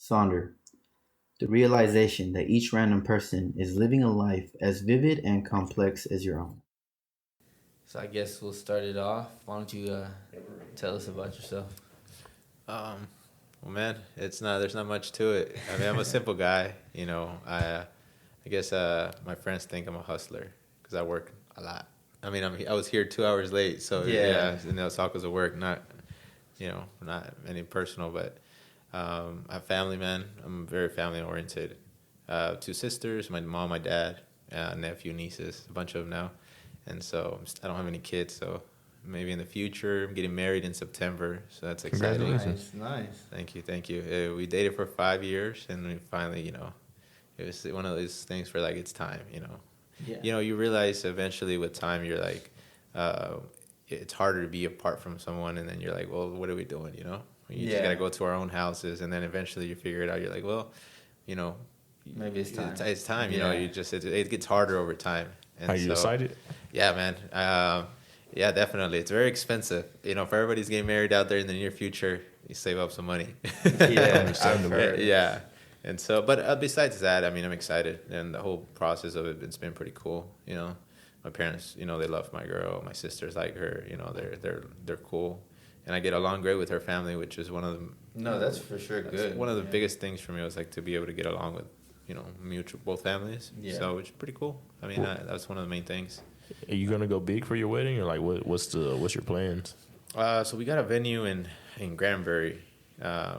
Sonder, the realization that each random person is living a life as vivid and complex as your own. So I guess we'll start it off. Why don't you tell us about yourself? Um, well, man, it's not. There's not much to it. I mean, I'm a simple guy. I guess my friends think I'm a hustler because I work a lot. I mean, I was here 2 hours late, so yeah, it's all because of work, not any personal. But I have family, man. I'm very family oriented. Two sisters, my mom, my dad, nephew, nieces, a bunch of them now, and so I don't have any kids, so maybe in the future. I'm getting married in September, so that's exciting. Congratulations. Nice. Thank you. We dated for 5 years, and we finally, it was one of those things where like it's time. Yeah. You realize eventually with time, you're like, it's harder to be apart from someone, and then you're like, well, what are we doing? You just gotta go to our own houses, and then eventually you figure it out. You're like, well, you know, maybe it's time. It's time. Yeah. It gets harder over time. And Are you excited? Yeah, man. Yeah, definitely. It's very expensive. If everybody's getting married out there in the near future, you save up some money. Yeah, yeah. And so, but besides that, I mean, I'm excited, and the whole process of it's been pretty cool. My parents, they love my girl. My sisters like her. They're cool, and I get along great with her family, which is one of the. No, that's for sure good. One of the biggest things for me was like to be able to get along with, mutual both families. Yeah. So it's pretty cool. I mean, that's one of the main things. Are you gonna go big for your wedding, or like what's your plans? So we got a venue in Granbury,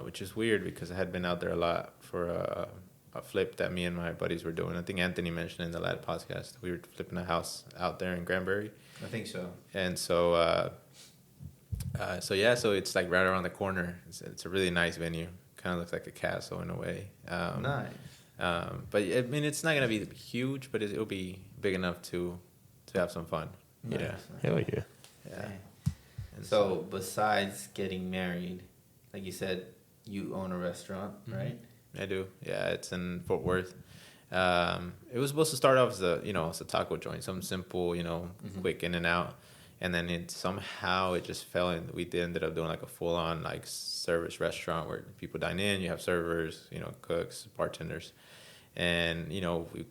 which is weird because I had been out there a lot for a flip that me and my buddies were doing. I think Anthony mentioned in the last podcast we were flipping a house out there in Granbury. I think so. And so, so it's like right around the corner. It's a really nice venue. Kind of looks like a castle in a way. Nice. But I mean, it's not gonna be huge, but it'll be big enough to have some fun. Nice. Yeah. Hell yeah. Yeah. And So besides getting married, like you said, you own a restaurant, right? I do. Yeah, it's in Fort Worth. It was supposed to start off as as a taco joint, something simple, quick in and out. And then it just fell in. We ended up doing like a full on like service restaurant where people dine in. You have servers, cooks, bartenders, and we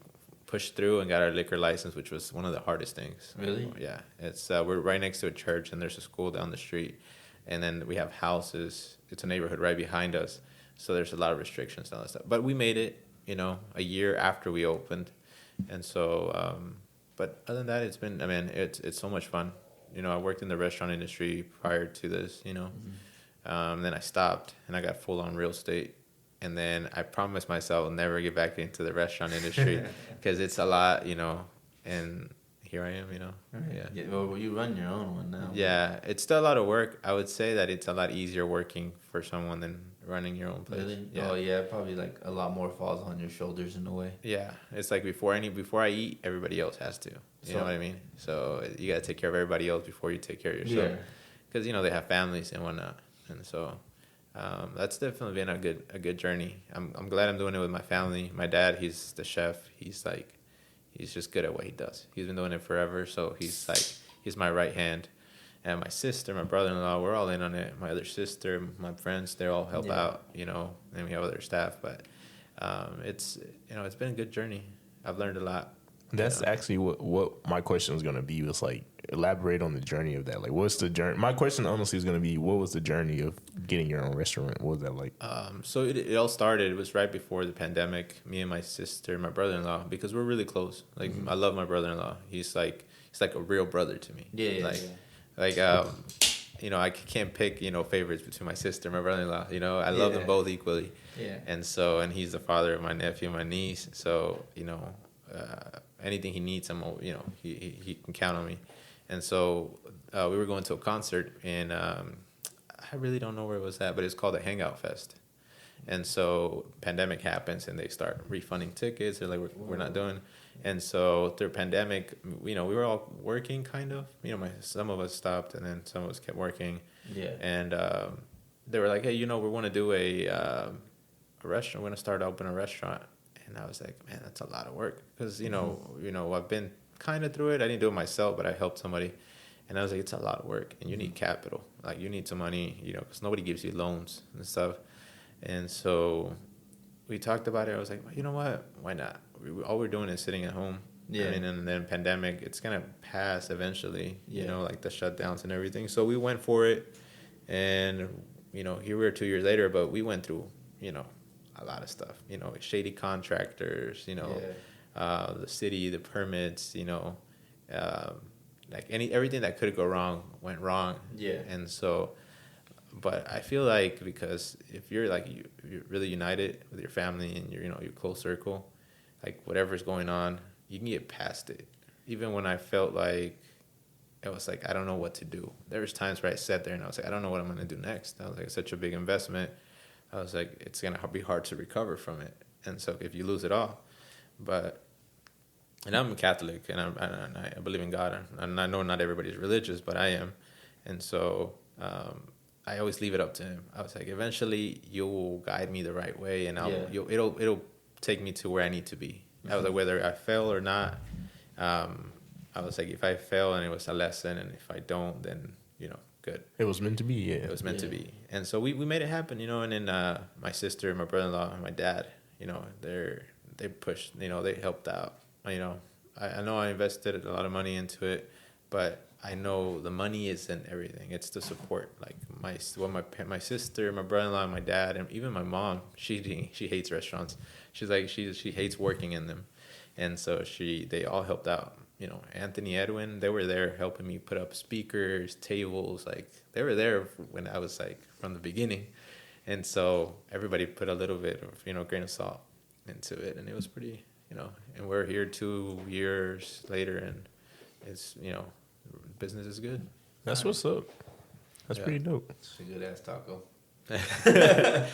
pushed through and got our liquor license, which was one of the hardest things. Really? Yeah. It's we're right next to a church, and there's a school down the street, and then we have houses. It's a neighborhood right behind us, so there's a lot of restrictions and all that stuff. But we made it, a year after we opened, and so. But other than that, it's so much fun. I worked in the restaurant industry prior to this. Then I stopped, and I got full on real estate. And then I promised myself I'll never get back into the restaurant industry because it's a lot, and here I am, Right. Yeah. Well, you run your own one now. Yeah, it's still a lot of work. I would say that it's a lot easier working for someone than running your own place. Really? Yeah. Oh, yeah. Probably like a lot more falls on your shoulders in a way. Yeah, it's like before I eat, everybody else has to. You know what I mean? So you got to take care of everybody else before you take care of yourself. Yeah. Because they have families and whatnot, and so. That's definitely been a good journey. I'm glad I'm doing it with my family. My dad, he's the chef. He's just good at what he does. He's been doing it forever, so he's my right hand. And my sister, my brother-in-law, we're all in on it. My other sister, my friends, they all help out, and we have other staff. But it's been a good journey. I've learned a lot. That's actually what my question was gonna be. Was like elaborate on the journey of that. Like, what's the journey? My question honestly is gonna be, what was the journey of getting your own restaurant? What was that like? So it all started. It was right before the pandemic. Me and my sister, my brother-in-law, because we're really close. Like I love my brother-in-law. He's like a real brother to me. Yeah. I can't pick favorites between my sister and my brother-in-law. I love them both equally. Yeah. And he's the father of my nephew and my niece. So anything he needs, he can count on me. And so we were going to a concert, and I really don't know where it was at, but it's called the Hangout Fest. And so pandemic happens, and they start refunding tickets. They're like, we're not doing. And so through pandemic, we were all working kind of. Some of us stopped, and then some of us kept working. Yeah. And they were like, hey, we want to do a restaurant. We're going to start open a restaurant. And I was like, man, that's a lot of work. Because, I've been kind of through it. I didn't do it myself, but I helped somebody. And I was like, it's a lot of work. And you need capital. Like, you need some money, because nobody gives you loans and stuff. And so we talked about it. I was like, well, you know what? Why not? All we're doing is sitting at home. Yeah. I mean, and then pandemic, it's gonna pass eventually. Yeah. You know, like the shutdowns and everything. So we went for it, and you know, here we are 2 years later, but we went through, you know, a lot of stuff. You know, shady contractors. You know, the city, the permits. You know, like everything that could go wrong went wrong. Yeah. And so, but I feel like because if you're like you're really united with your family and your close circle, like whatever's going on, you can get past it. Even when I felt like it was like I don't know what to do. There was times where I sat there and I was like I don't know what I'm gonna do next. I was like it's such a big investment. I was like it's gonna be hard to recover from it. And so if you lose it all, and I'm a Catholic and I believe in God and I know not everybody's religious, but I am, and so. I always leave it up to him. I was like, eventually you'll guide me the right way, and it'll take me to where I need to be. I was like, whether I fail or not, I was like, if I fail and it was a lesson, and if I don't, then good. It was meant to be. Yeah, It was meant to be, and so we made it happen, And then my sister, my brother-in-law, and my dad, they pushed, they helped out. I know I invested a lot of money into it, but I know the money isn't everything. It's the support. Like my sister, my brother-in-law, and my dad, and even my mom. She hates restaurants. She's like she hates working in them, and so they all helped out. Anthony, Edwin, they were there helping me put up speakers, tables. Like they were there when I was like from the beginning, and so everybody put a little bit of grain of salt into it, and it was pretty And we're here 2 years later, and it's business is good. That's what's up. That's pretty dope. It's a good ass taco. Yeah.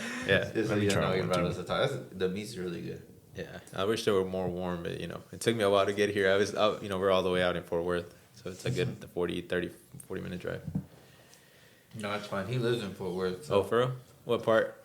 It's Let me like, try you one brought too. us a taco. The meat's really good. Yeah. I wish they were more warm, but it took me a while to get here. I was out, we're all the way out in Fort Worth, so it's a good 40-minute drive. No, it's fine. He lives in Fort Worth. Oh, for real? What part?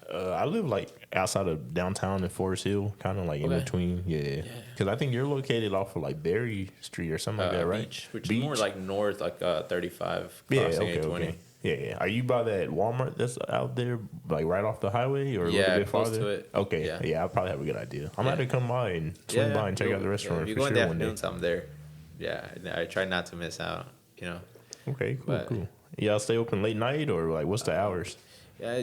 I live like outside of downtown in Forest Hill, kind of like in Okay. between. Yeah, because I think you're located off of like Berry Street or something like that, right? Beach, which is more like north, like 35 crossing 820. okay. Yeah. Are you by that Walmart that's out there, like right off the highway, or a little bit close farther? to it. Okay, Yeah. yeah, I probably have a good idea. I'm about to come by and swing by and check out the restaurant If you for go in sure the one day. afternoons, I'm there. Yeah, I try not to miss out. Okay, But- cool. Y'all stay open late night or like what's the hours? Yeah,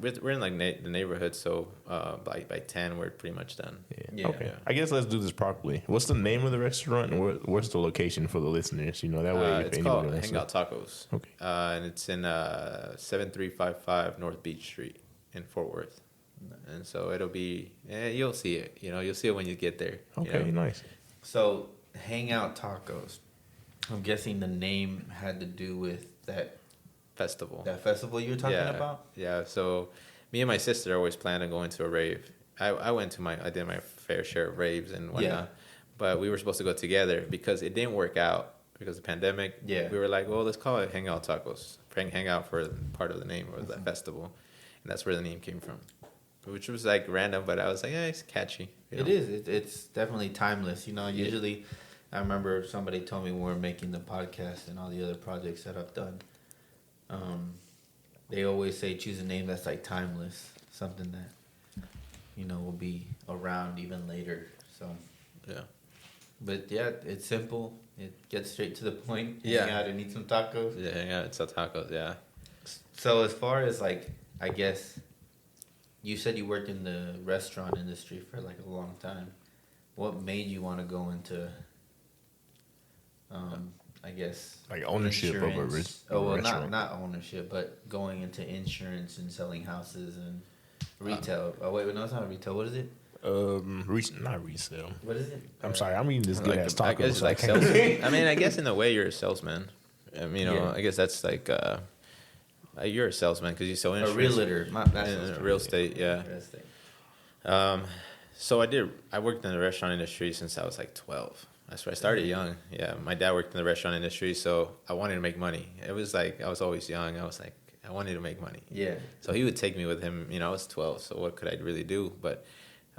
we're in like the neighborhood, so by 10 we're pretty much done. Yeah. Okay. Yeah. I guess let's do this properly. What's the name of the restaurant and what's the location for the listeners? That way, if It's anybody called wants to. Hangout Tacos. Okay. And it's in 7355 North Beach Street in Fort Worth. And so it'll be, you'll see it. You'll see it when you get there. Okay, nice. So, Hangout Tacos. I'm guessing the name had to do with that Festival. festival you were talking about? Yeah. So me and my sister always planned on going to a rave. I did my fair share of raves and whatnot. Yeah. But we were supposed to go together because it didn't work out because of the pandemic. Yeah. We were like, well, let's call it Hangout Tacos. Hangout for part of the name of the festival. And that's where the name came from. Which was like random, but I was like, it's catchy. It is. It's definitely timeless. Usually I remember somebody told me when we were making the podcast and all the other projects that I've done, they always say choose a name that's like timeless, something that will be around even later. So Yeah. but yeah, it's simple. It gets straight to the point. Yeah. Hang out and eat some tacos. Yeah, Hangout, it's a tacos, yeah. So as far as like, I guess you said you worked in the restaurant industry for like a long time. What made you want to go into I guess Like ownership of a insurance? restaurant. Not ownership, but going into insurance and selling houses and retail. No, it's not retail. What is it? Not resale. What is it? I'm sorry, I'm eating this good ass taco. I guess it's so I like can't- sales. I mean, I guess in a way you're a salesman. Yeah. I guess that's like you're a salesman because you sell A insurance. realtor. In real estate, yeah. Real estate. So I worked in the restaurant industry since I was like 12. That's where I started young. Yeah, my dad worked in the restaurant industry, so I wanted to make money. It was like I was always young. I was like, I wanted to make money. Yeah. So he would take me with him. I was 12, so what could I really do? But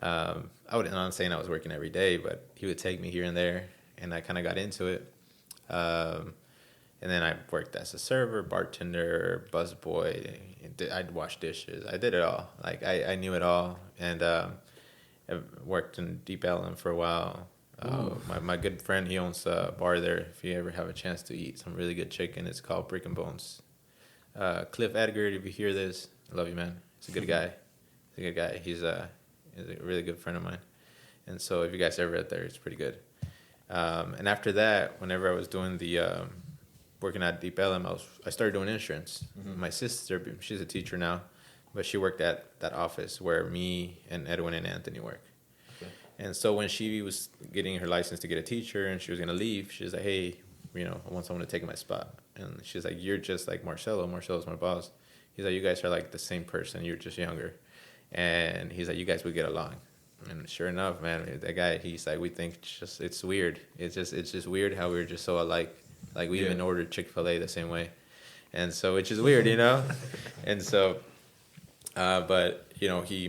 I'm not saying I was working every day, but he would take me here and there, and I kind of got into it. And then I worked as a server, bartender, busboy. I'd wash dishes. I did it all. Like I knew it all. and I've worked in Deep Ellum for a while. My good friend, he owns a bar there. If you ever have a chance to eat some really good chicken, it's called Brick and Bones. Cliff Edgar, if you hear this, I love you, man. He's a good guy. He's a good guy. He's a really good friend of mine. And so if you guys ever out there, it's pretty good. And after that, whenever I was doing the working at Deep Ellum, I started doing insurance. My sister, she's a teacher now, but she worked at that office where me and Edwin and Anthony work. Okay. And so when she was getting her license to get a teacher and she was gonna leave, she was like, "Hey, I want someone to take my spot." And she's like, "You're just like Marcelo. Marcelo's my boss." He's like, "You guys are like the same person. You're just younger." And he's like, "You guys would get along." And sure enough, man, that guy, he's like, "We think just it's weird. It's just weird how we're just so alike. Like we even ordered Chick-fil-A the same way." And so which is weird, And so but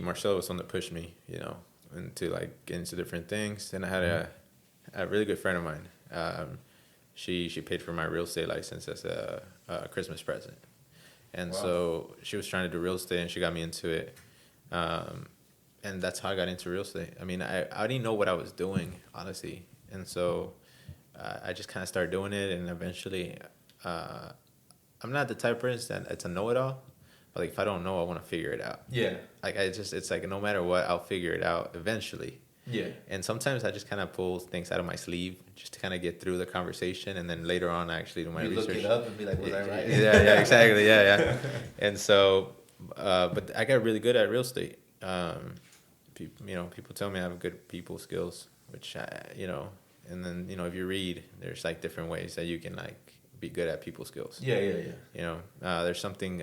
Marcelo was someone that pushed me, into like get into different things. And I had a really good friend of mine. She paid for my real estate license as a Christmas present. And so she was trying to do real estate and she got me into it. And that's how I got into real estate. I mean, I didn't know what I was doing, honestly. And so I just kind of started doing it. And eventually, I'm not the type of person that's a know-it-all. But like, if I don't know, I want to figure it out. Yeah. Like, it's like no matter what, I'll figure it out eventually. Yeah. And sometimes I just kind of pull things out of my sleeve just to kind of get through the conversation. And then later on, I actually do my research. Look it up and be like, was I right? Yeah, exactly. Yeah. And so, but I got really good at real estate. People tell me I have good people skills, which and then if you read, there's like different ways that you can like be good at people skills. Yeah. There's something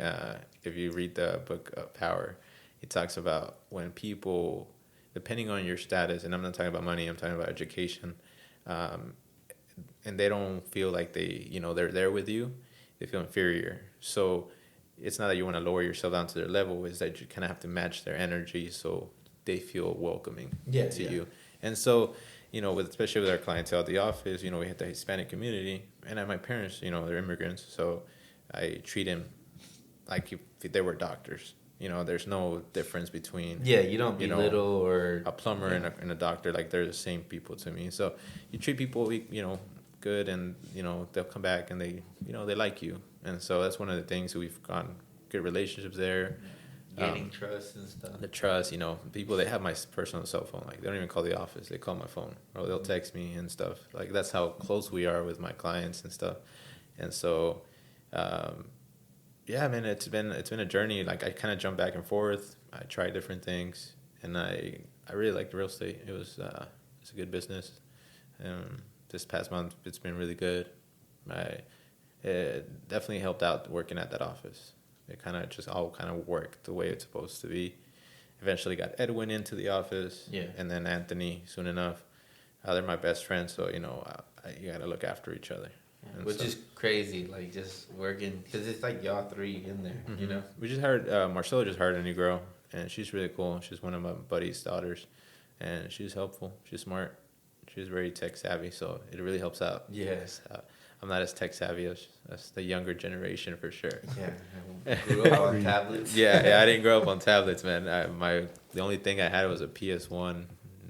if you read the book Power, it talks about when people, depending on your status, and I'm not talking about money, I'm talking about education, and they don't feel like they're there with you, they feel inferior. So it's not that you want to lower yourself down to their level, is that you kind of have to match their energy so they feel welcoming to you. And so, especially with our clientele at the office, we have the Hispanic community, and my parents, they're immigrants, so I treat them like if they were doctors. There's no difference between you don't belittle or a plumber and a doctor. Like they're the same people to me. So you treat people, good, and they'll come back and they like you. And so that's one of the things that we've gotten good relationships there. gaining trust and stuff. The trust, people, they have my personal cell phone. Like they don't even call the office; they call my phone, or they'll text me and stuff. Like that's how close we are with my clients and stuff. And so, man, it's been a journey. Like I kind of jump back and forth. I try different things, and I really like real estate. It's a good business. This past month, it's been really good. It definitely helped out working at that office. It kind of just all kind of worked the way it's supposed to be. Eventually got Edwin into the office, and then Anthony soon enough. They're my best friends, so you got to look after each other. Which is crazy, like just working, because it's like y'all three in there, We just hired, Marcelo just hired a new girl, and she's really cool. She's one of my buddy's daughters, and she's helpful. She's smart. She's very tech savvy, so it really helps out. Yes. I'm not as tech savvy as the younger generation for sure. Yeah, grew up on tablets. Yeah, I didn't grow up on tablets, man. The only thing I had was a PS1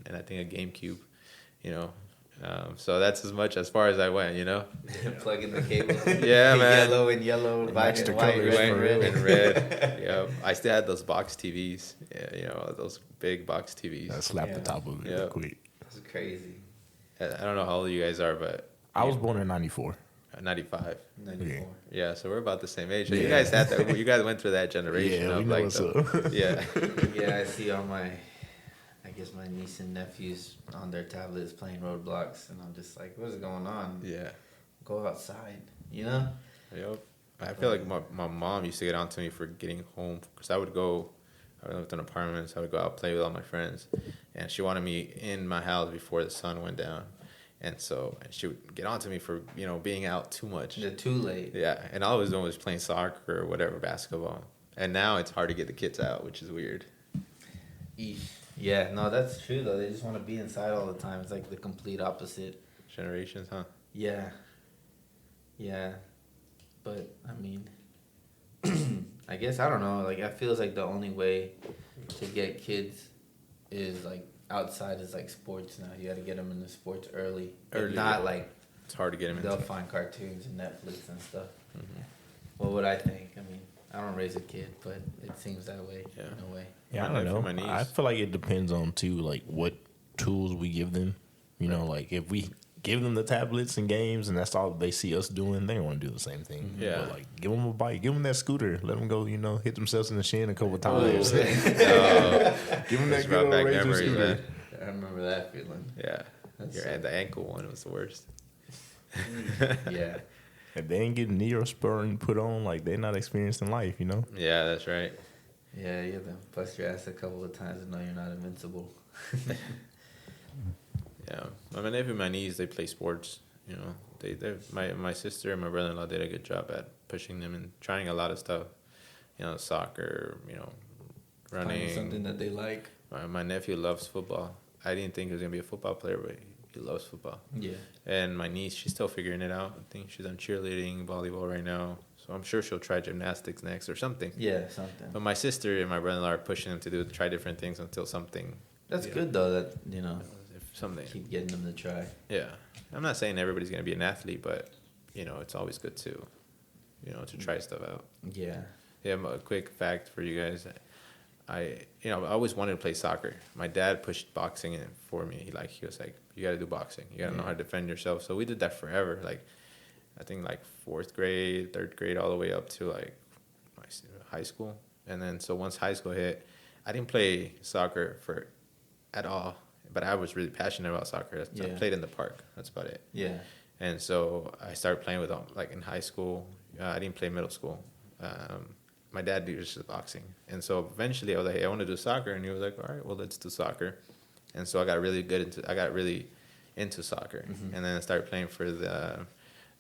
and I think a GameCube, so that's as far as I went, Plug in the cable. Yeah, man. Yellow, black and white, red and red. Yeah, I still had those box TVs. Yeah, those big box TVs. I slapped the top of it quick. That's crazy. I don't know how old you guys are, but I was born in 94. 95. 94. Yeah, so we're about the same age. You guys had that. You guys went through that generation. Yeah, of we know what's up. Yeah. Yeah, I see all my niece and nephews on their tablets playing Roblox, and I'm just like, what is going on? Yeah. Go outside, Yep. I feel like my mom used to get on to me for getting home, because I lived in apartments. I would go out and play with all my friends, and she wanted me in my house before the sun went down. And she would get on to me for, being out too much. They're too late. Yeah, and all I was doing was playing soccer or whatever, basketball. And now it's hard to get the kids out, which is weird. Yeah, no, that's true, though. They just want to be inside all the time. It's like the complete opposite. Generations, huh? Yeah. But, I mean, I guess, I don't know. Like, I feels like the only way to get kids is like outside is like sports now. You got to get them into sports early. Early, If not, yeah. like It's hard to get him they'll into. find cartoons and Netflix and stuff. What would I think? I mean, I don't raise a kid, but it seems that way Yeah. in a way. Yeah, I My don't nephew, my know. niece. I feel like it depends on too, like what tools we give them. You know, like if we give them the tablets and games, and that's all they see us doing, they want to do the same thing. Yeah. But like, give them a bike, give them that scooter, let them go. You know, hit themselves in the shin a couple times. Oh, Give them just that good brought old back Razor memories, scooter. man. I remember that feeling. Yeah, That's the ankle one was the worst. Yeah. If they ain't getting Neosporin put on, like they're not experiencing life. You know. Yeah, that's right. Yeah, you have to bust your ass a couple of times and know you're not invincible. Yeah, my nephew, my niece, they play sports. You know, my sister and my brother-in-law did a good job at pushing them and trying a lot of stuff. You know, soccer. You know, running. Finding something that they like. My nephew loves football. I didn't think he was gonna be a football player, but he loves football. Yeah. And my niece, she's still figuring it out. I think she's on cheerleading, volleyball right now. So I'm sure she'll try gymnastics next or something. Yeah, something. But my sister and my brother-in-law are pushing him to try different things until something. That's Yeah. good though. That If something. keep getting them to try. Yeah, I'm not saying everybody's gonna be an athlete, but it's always good to, to try stuff out. Yeah. Yeah, a quick fact for you guys. I always wanted to play soccer. My dad pushed boxing in for me. He was like, you got to do boxing. You got to know how to defend yourself. So we did that forever. Like, I think like 4th grade, 3rd grade, all the way up to like my high school. And then so once high school hit, I didn't play soccer at all. But I was really passionate about soccer. I played in the park. That's about it. Yeah. And so I started playing with them like in high school. I didn't play middle school. My dad did just boxing. And so eventually I was like, hey, I want to do soccer. And he was like, all right, well, let's do soccer. And so I got really into soccer. Mhm. And then I started playing for I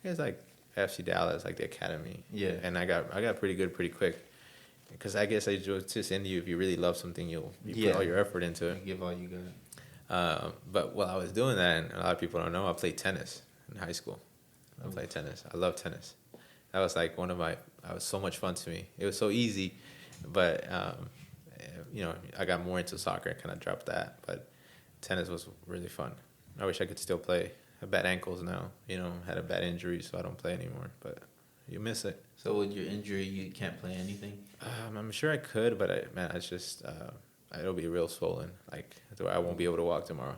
guess like FC Dallas, like the academy. Yeah. And I got pretty good pretty quick. Because I guess it's just in you. If you really love something, you put all your effort into it. You give all you got. But while I was doing that, and a lot of people don't know, I played tennis in high school. I played tennis. I love tennis. That was like that was so much fun to me. It was so easy, but I got more into soccer and kind of dropped that. But tennis was really fun. I wish I could still play. I have bad ankles now. Had a bad injury, so I don't play anymore. But you miss it. So with your injury, you can't play anything? I'm sure I could, but it's just it'll be real swollen. Like I won't be able to walk tomorrow.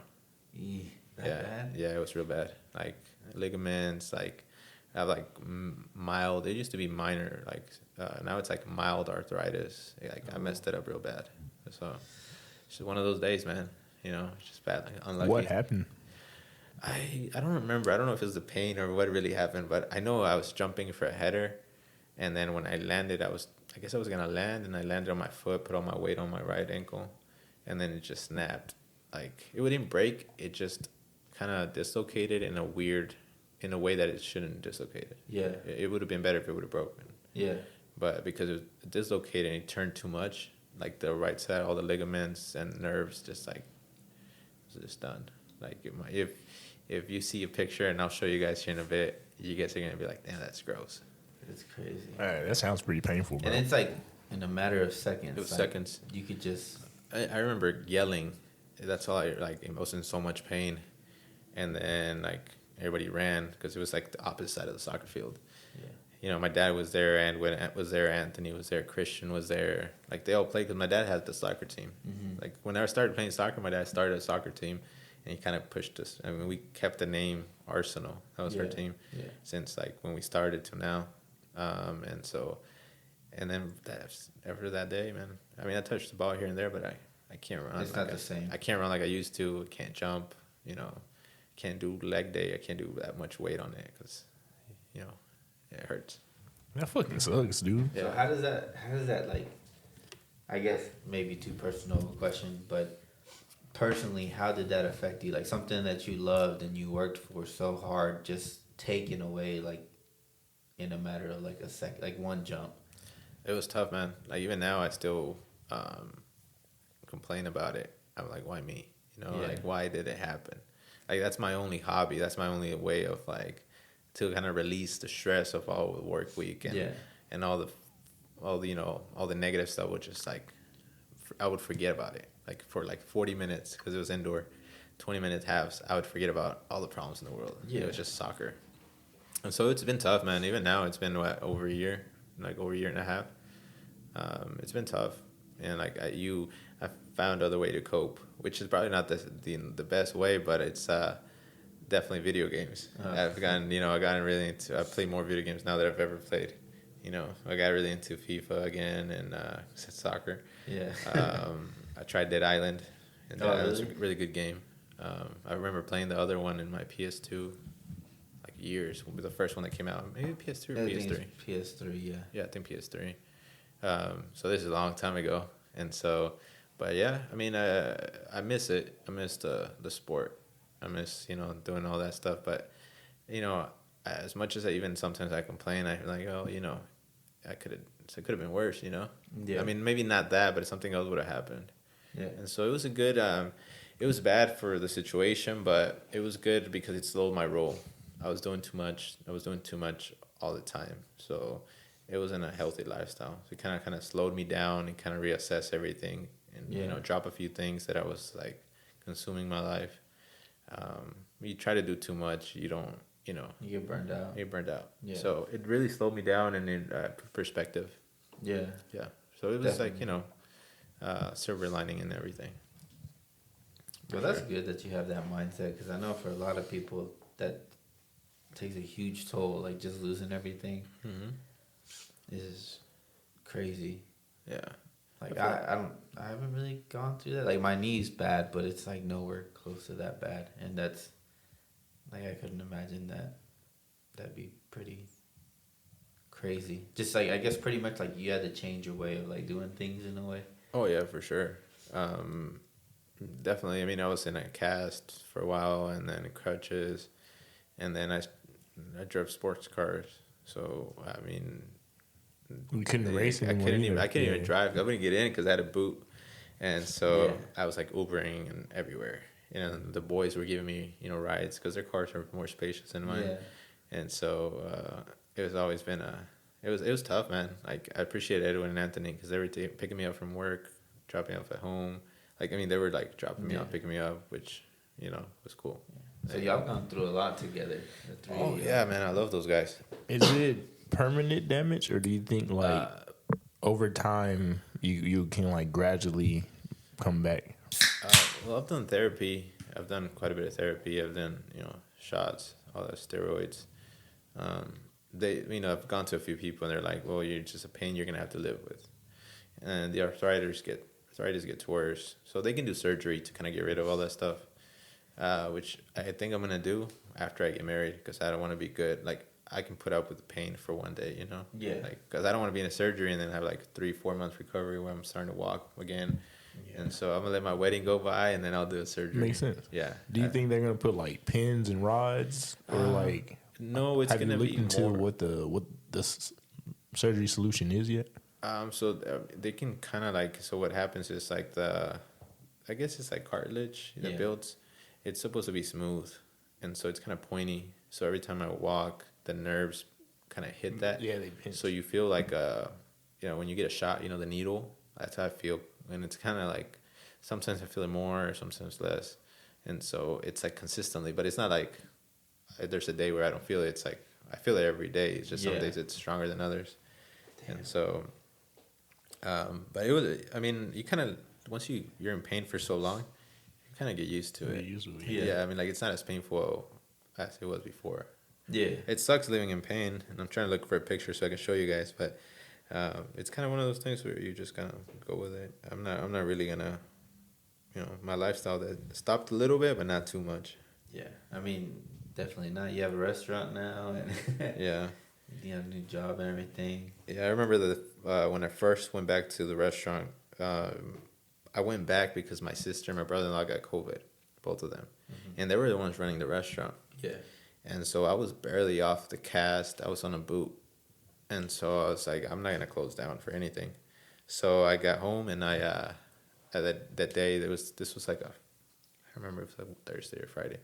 That bad? Yeah, it was real bad. Like ligaments, like I have like mild. It used to be minor. Like now it's like mild arthritis. Like I messed it up real bad. So it's just one of those days, man. It's just bad. Like, unlucky. What happened? I don't remember. I don't know if it was the pain or what really happened, but I know I was jumping for a header, and then when I landed, I guess I was gonna land, and I landed on my foot, put all my weight on my right ankle, and then it just snapped. Like it didn't break. It just kind of dislocated in a way that it shouldn't dislocated. Yeah. It would have been better if it would have broken. Yeah. But because it was dislocated and it turned too much, like the right side, all the ligaments and nerves just like was just done. Like if you see a picture, and I'll show you guys here in a bit, you guys are gonna be like, damn, that's gross. It's crazy. All right, that sounds pretty painful, bro. And it's like in a matter of seconds. It was like, seconds. You could just. I remember yelling. That's all I was in so much pain, and then like everybody ran because it was like the opposite side of the soccer field. Yeah. My dad was there, and when was there, Anthony was there, Christian was there. Like they all played because my dad had the soccer team. Mhm. Like when I started playing soccer, my dad started a soccer team, and he kind of pushed us. I mean, we kept the name Arsenal. That was our team since like when we started to now, and then after that day, man. I mean, I touched the ball here and there, but I can't run. It's not the same. I can't run like I used to. Can't jump. Can't do leg day. I can't do that much weight on it because, it hurts. That fucking sucks, dude. So how does that like? I guess maybe too personal of a question, but personally, how did that affect you? Like something that you loved and you worked for so hard, just taken away like in a matter of like a second, like one jump. It was tough, man. Like even now, I still complain about it. I'm like, why me? Like why did it happen? Like that's my only hobby. That's my only way of like to kind of release the stress of all the work week and all the negative stuff. Would just like I would forget about it. like for like 40 minutes because it was indoor, 20-minute halves, I would forget about all the problems in the world. Yeah. It was just soccer. And so it's been tough, man. Even now, it's been what, over a year, like over a year and a half. It's been tough, and like I found other way to cope, which is probably not the best way, but it's definitely video games. I gotten really into. I play more video games now that I've ever played. I got really into FIFA again and soccer. Yeah. I tried Dead Island, and that was a really? really good game. I remember playing the other one in my PS2, like years. Will be the first one that came out. Maybe PS2 or PS3. PS3, yeah. Yeah, I think PS3. So this is a long time ago, and so, but yeah, I mean, I miss it. I miss the sport. I miss doing all that stuff. But as much as even sometimes I complain, I'm like, oh, it could have been worse. Yeah. I mean, maybe not that, but something else would have happened. Yeah. And so it was a good. It was bad for the situation, but it was good because it slowed my roll. I was doing too much. I was doing too much all the time. So it wasn't a healthy lifestyle. So it kind of slowed me down and kind of reassess everything and drop a few things that I was like consuming my life. You try to do too much, you don't. You get burned out. You get burned out. Yeah. So it really slowed me down and in perspective. Yeah. Yeah. So it was Definitely. like silver lining and everything. Well, that's good that you have that mindset, because I know for a lot of people that takes a huge toll. Like just losing everything is crazy. Yeah. Like I haven't really gone through that. Like my knee's bad, but it's like nowhere close to that bad, and that's like I couldn't imagine that. That'd be pretty crazy. Just like I guess pretty much like you had to change your way of like doing things in a way. Oh yeah, for sure. Definitely. I mean, I was in a cast for a while, and then crutches, and then I drove sports cars. So I mean, you couldn't race anymore. I couldn't even drive. I wouldn't get in because I had a boot, and so Yeah. I was like Ubering and everywhere. The boys were giving me rides because their cars are more spacious than mine, and so it was always been it was tough, man. Like I appreciate Edwin and Anthony because they were picking me up from work, dropping me off at home. Like I mean, they were like dropping me off, picking me up, which was cool. So y'all gone through a lot together. The three Oh of you. yeah, man, I love those guys. Is it permanent damage, or do you think like over time you can like gradually come back? Well, I've done therapy. I've done quite a bit of therapy. I've done shots, all that steroids. I've gone to a few people and they're like, well, you're just a pain you're gonna have to live with, and the arthritis gets worse. So they can do surgery to kind of get rid of all that stuff, which I think I'm gonna do after I get married because I don't want to be good. Like I can put up with the pain for one day, Yeah. Like because I don't want to be in a surgery and then have like 3-4 months recovery where I'm starting to walk again. Yeah. And so I'm gonna let my wedding go by and then I'll do a surgery. Makes sense. Yeah. Do you think they're gonna put like pins and rods, or like? No, it's have gonna you looked be into more. what the surgery solution is yet? So they can kind of like. So what happens is like I guess it's like cartilage that builds. It's supposed to be smooth, and so it's kind of pointy. So every time I walk, the nerves kind of hit that. Yeah, they pinch. So you feel like when you get a shot, the needle. That's how I feel, and it's kind of like sometimes I feel it more, sometimes less, and so it's like consistently. But it's not like there's a day where I don't feel it. It's like I feel it every day. It's just some days it's stronger than others. Damn. And so, but it was. I mean, you kind of once you're in pain for so long, you kind of get used to it. Yeah. I mean, like it's not as painful as it was before. Yeah. It sucks living in pain, and I'm trying to look for a picture so I can show you guys. But it's kind of one of those things where you just kind of go with it. I'm not really gonna, my lifestyle that stopped a little bit, but not too much. Yeah. I mean, definitely not. You have a restaurant now, and Yeah. you have a new job and everything. Yeah, I remember when I first went back to the restaurant, I went back because my sister and my brother-in-law got COVID, both of them. And they were the ones running the restaurant. Yeah. And so I was barely off the cast. I was on a boot. And so I was like, I'm not going to close down for anything. So I got home and I, that day, this was like I remember it was like Thursday or Friday.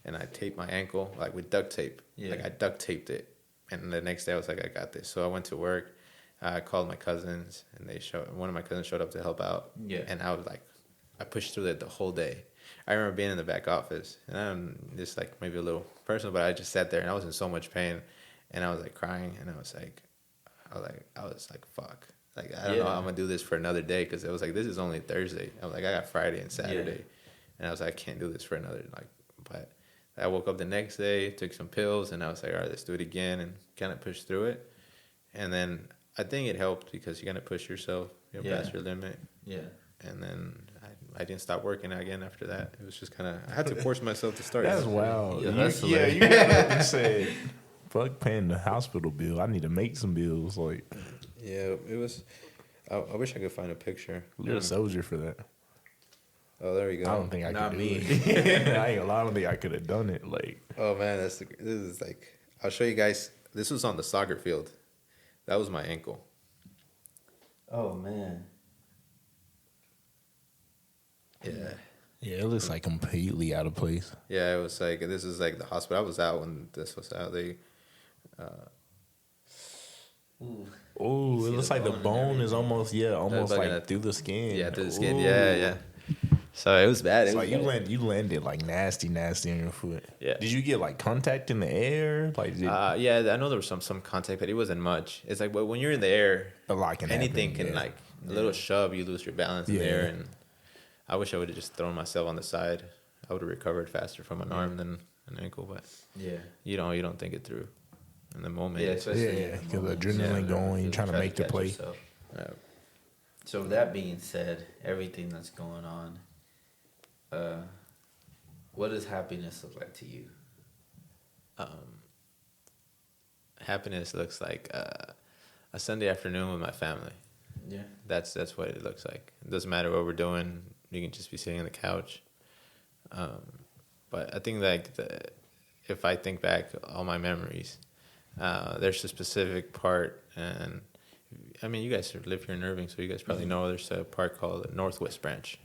And I taped my ankle like with duct tape. Yeah. Like I duct taped it. And the next day I was like, I got this. So I went to work. I called my cousins and one of my cousins showed up to help out. Yeah. And I was like, I pushed through it the whole day. I remember being in the back office, and I'm just like maybe a little personal, but I just sat there and I was in so much pain, and I was like crying, and I was like, fuck. Like, I don't know how I'm gonna do this for another day, because it was like, this is only Thursday. I was like, I got Friday and Saturday, and I was like, I can't do this for another, like, but I woke up the next day, took some pills, and I was like, all right, let's do it again, and kind of pushed through it. And then I think it helped because you gotta push yourself, past your limit. Yeah. And then I didn't stop working again after that. It was just kind of, I had to force myself to start. That's wild. You're a hustler. You said, fuck paying the hospital bill. I need to make some bills. Like, Yeah, it was. I wish I could find a picture. you're a soldier for that. Oh, there we go. I don't think I Not could me. do it. I ain't gonna lie, I don't think I could have done it. Like, Oh man, this is like. I'll show you guys. This was on the soccer field. That was my ankle. Oh man. Yeah. yeah, it looks like completely out of place. Yeah, it was like, this is like the hospital. I was out when this was out. They. Ooh. Oh, You it see looks the like the bone and bone is everything. almost like like a- through the skin. Yeah, through the skin. Ooh. Yeah. So it was bad. It's It like was you landed like nasty on your foot. Yeah. Did you get like contact in the air? Like, Yeah, I know there was some contact, but it wasn't much. It's like, but when you're in the air, a lot can anything happen, can yeah. like a little shove, you lose your balance in the air. Yeah. And I wish I would have just thrown myself on the side. I would have recovered faster from an arm than an ankle, but Yeah. you don't think it through in the moment. Yeah, especially Yeah, in the 'cause moment. adrenaline going, You're trying to trying make the catch play. yourself. Uh, So that being said, everything that's going on, what does happiness look like to you? happiness looks like a Sunday afternoon with my family. Yeah. That's what it looks like. It doesn't matter what we're doing. You can just be sitting on the couch. But I think like if I think back all my memories, there's a specific part, and I mean, you guys live here in Irving, so you guys probably know there's a park called the Northwest Branch.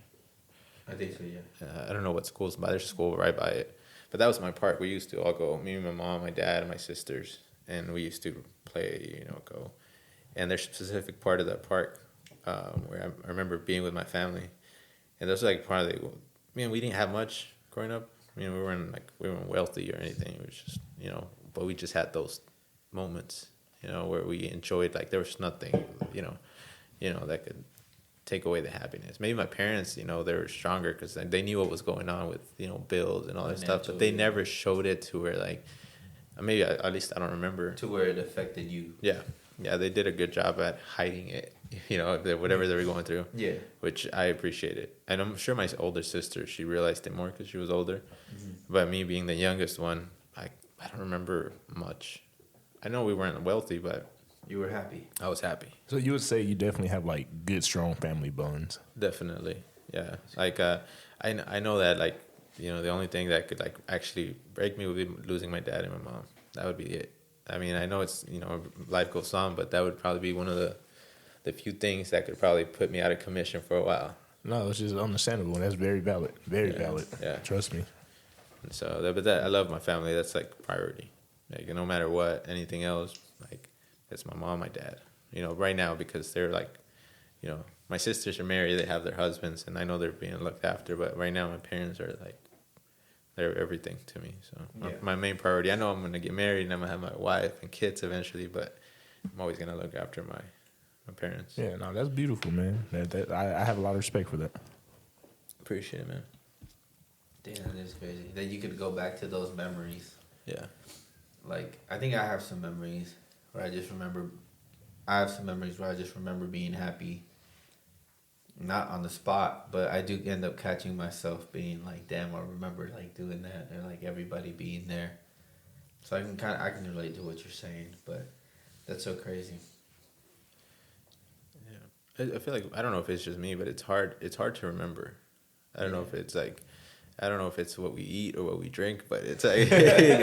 I think so, yeah. I don't know what school's by. There's a school right by it. But that was my park. We used to all go, me, my mom, my dad, and my sisters, and we used to play, go. And there's a specific part of that park where I remember being with my family. And that's like part of the, we didn't have much growing up. We weren't wealthy or anything. It was just, but we just had those moments, where we enjoyed, like there was nothing, that could take away the happiness. Maybe my parents, they were stronger because they knew what was going on with, bills and all that stuff, but they never showed it to where like, maybe at least I don't remember. To where it affected you. Yeah. Yeah, they did a good job at hiding it, whatever they were going through. Yeah. Which I appreciated. And I'm sure my older sister, she realized it more because she was older. Mm-hmm. But me being the youngest one, I don't remember much. I know we weren't wealthy, but You were happy. I was happy. So you would say you definitely have like good, strong family bonds. Definitely, yeah. Like I know that like the only thing that could like actually break me would be losing my dad and my mom. That would be it. I mean, I know it's life goes on, but that would probably be one of the few things that could probably put me out of commission for a while. No, it's just understandable, and that's very valid. Very valid. Yeah. Trust me. And so, I love my family. That's like priority. Like no matter what, anything else, like it's my mom, my dad. Right now because they're like, my sisters are married. They have their husbands, and I know they're being looked after. But right now, my parents are like, they're everything to me. So my main priority. I know I'm gonna get married and I'm gonna have my wife and kids eventually, but I'm always gonna look after my parents. Yeah, no, that's beautiful, man. I have a lot of respect for that. Appreciate it, man. Damn, that is crazy. That you could go back to those memories. Yeah. Like, I think I have some memories where I just remember being happy. Not on the spot, but I do end up catching myself being like, damn, I remember like doing that, and like everybody being there. So I can relate to what you're saying, but that's so crazy. Yeah. I feel like, I don't know if it's just me, but it's hard to remember. I don't know if it's like, I don't know if it's what we eat or what we drink, but it's like,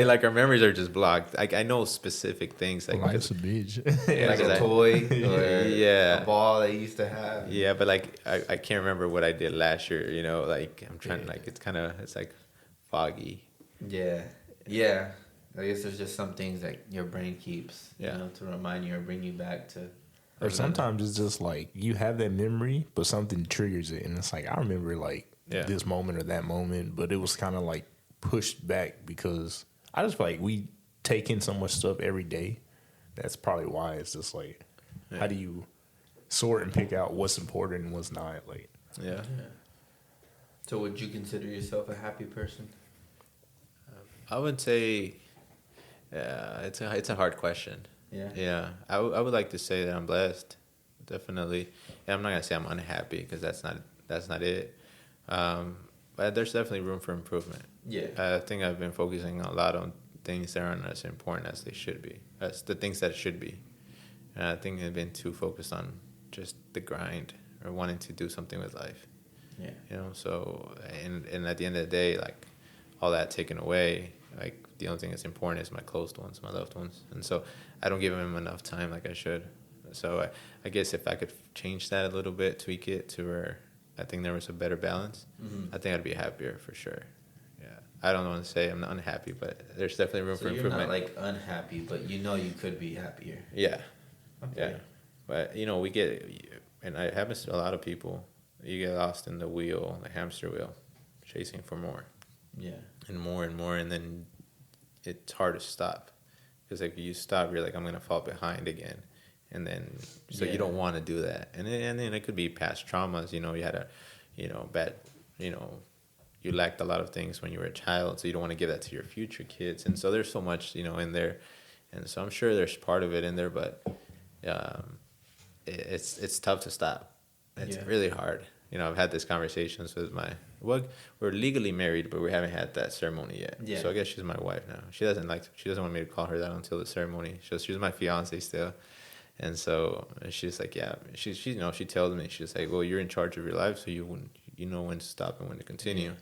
like our memories are just blocked. Like I know specific things. Like Life's a bitch. Like a toy or Yeah. a ball they used to have. Yeah, but like I can't remember what I did last year. Like I'm trying. Like it's like foggy. Yeah. Yeah. I guess there's just some things that your brain keeps, Yeah. to remind you or bring you back to Or sometimes it's just like you have that memory, but something triggers it, and it's like I remember like Yeah. this moment or that moment, but it was kind of like pushed back because I just feel like we take in so much stuff every day. That's probably why it's just like, how do you sort and pick out what's important and what's not? Like, Yeah. So would you consider yourself a happy person? I would say, it's a hard question. Yeah. Yeah, I would like to say that I'm blessed, definitely. And I'm not gonna say I'm unhappy because that's not it. But there's definitely room for improvement. Yeah. I think I've been focusing a lot on things that aren't as important as they should be. As the things that it should be. And I think I've been too focused on just the grind or wanting to do something with life. Yeah. You know, so and at the end of the day, like all that taken away, like the only thing that's important is my close ones, my loved ones, and so I don't give them enough time like I should. So I guess if I could change that a little bit, tweak it to where I think there was a better balance, I think I'd be happier for sure. Yeah, I don't want to say I'm not unhappy, but there's definitely room So for you're improvement. not like unhappy, but you know you could be happier. Yeah, Okay. yeah, but you know we get, and it happens to a lot of people. You get lost in the wheel, the hamster wheel, chasing for more Yeah. and more, and then it's hard to stop because like you stop, you're like I'm gonna fall behind again, and then so Yeah. you don't want to do that, and then it could be past traumas. You know, you had a, bad, you lacked a lot of things when you were a child, so you don't want to give that to your future kids, and so there's so much in there, and so I'm sure there's part of it in there, but it's tough to stop. It's Yeah. really hard. I've had these conversations with we're legally married, but we haven't had that ceremony yet. Yeah. So I guess she's my wife now. She doesn't want me to call her that until the ceremony. She's my fiance still. And so she's like, yeah, she tells me, she's like, well, you're in charge of your life, so you know when to stop and when to continue.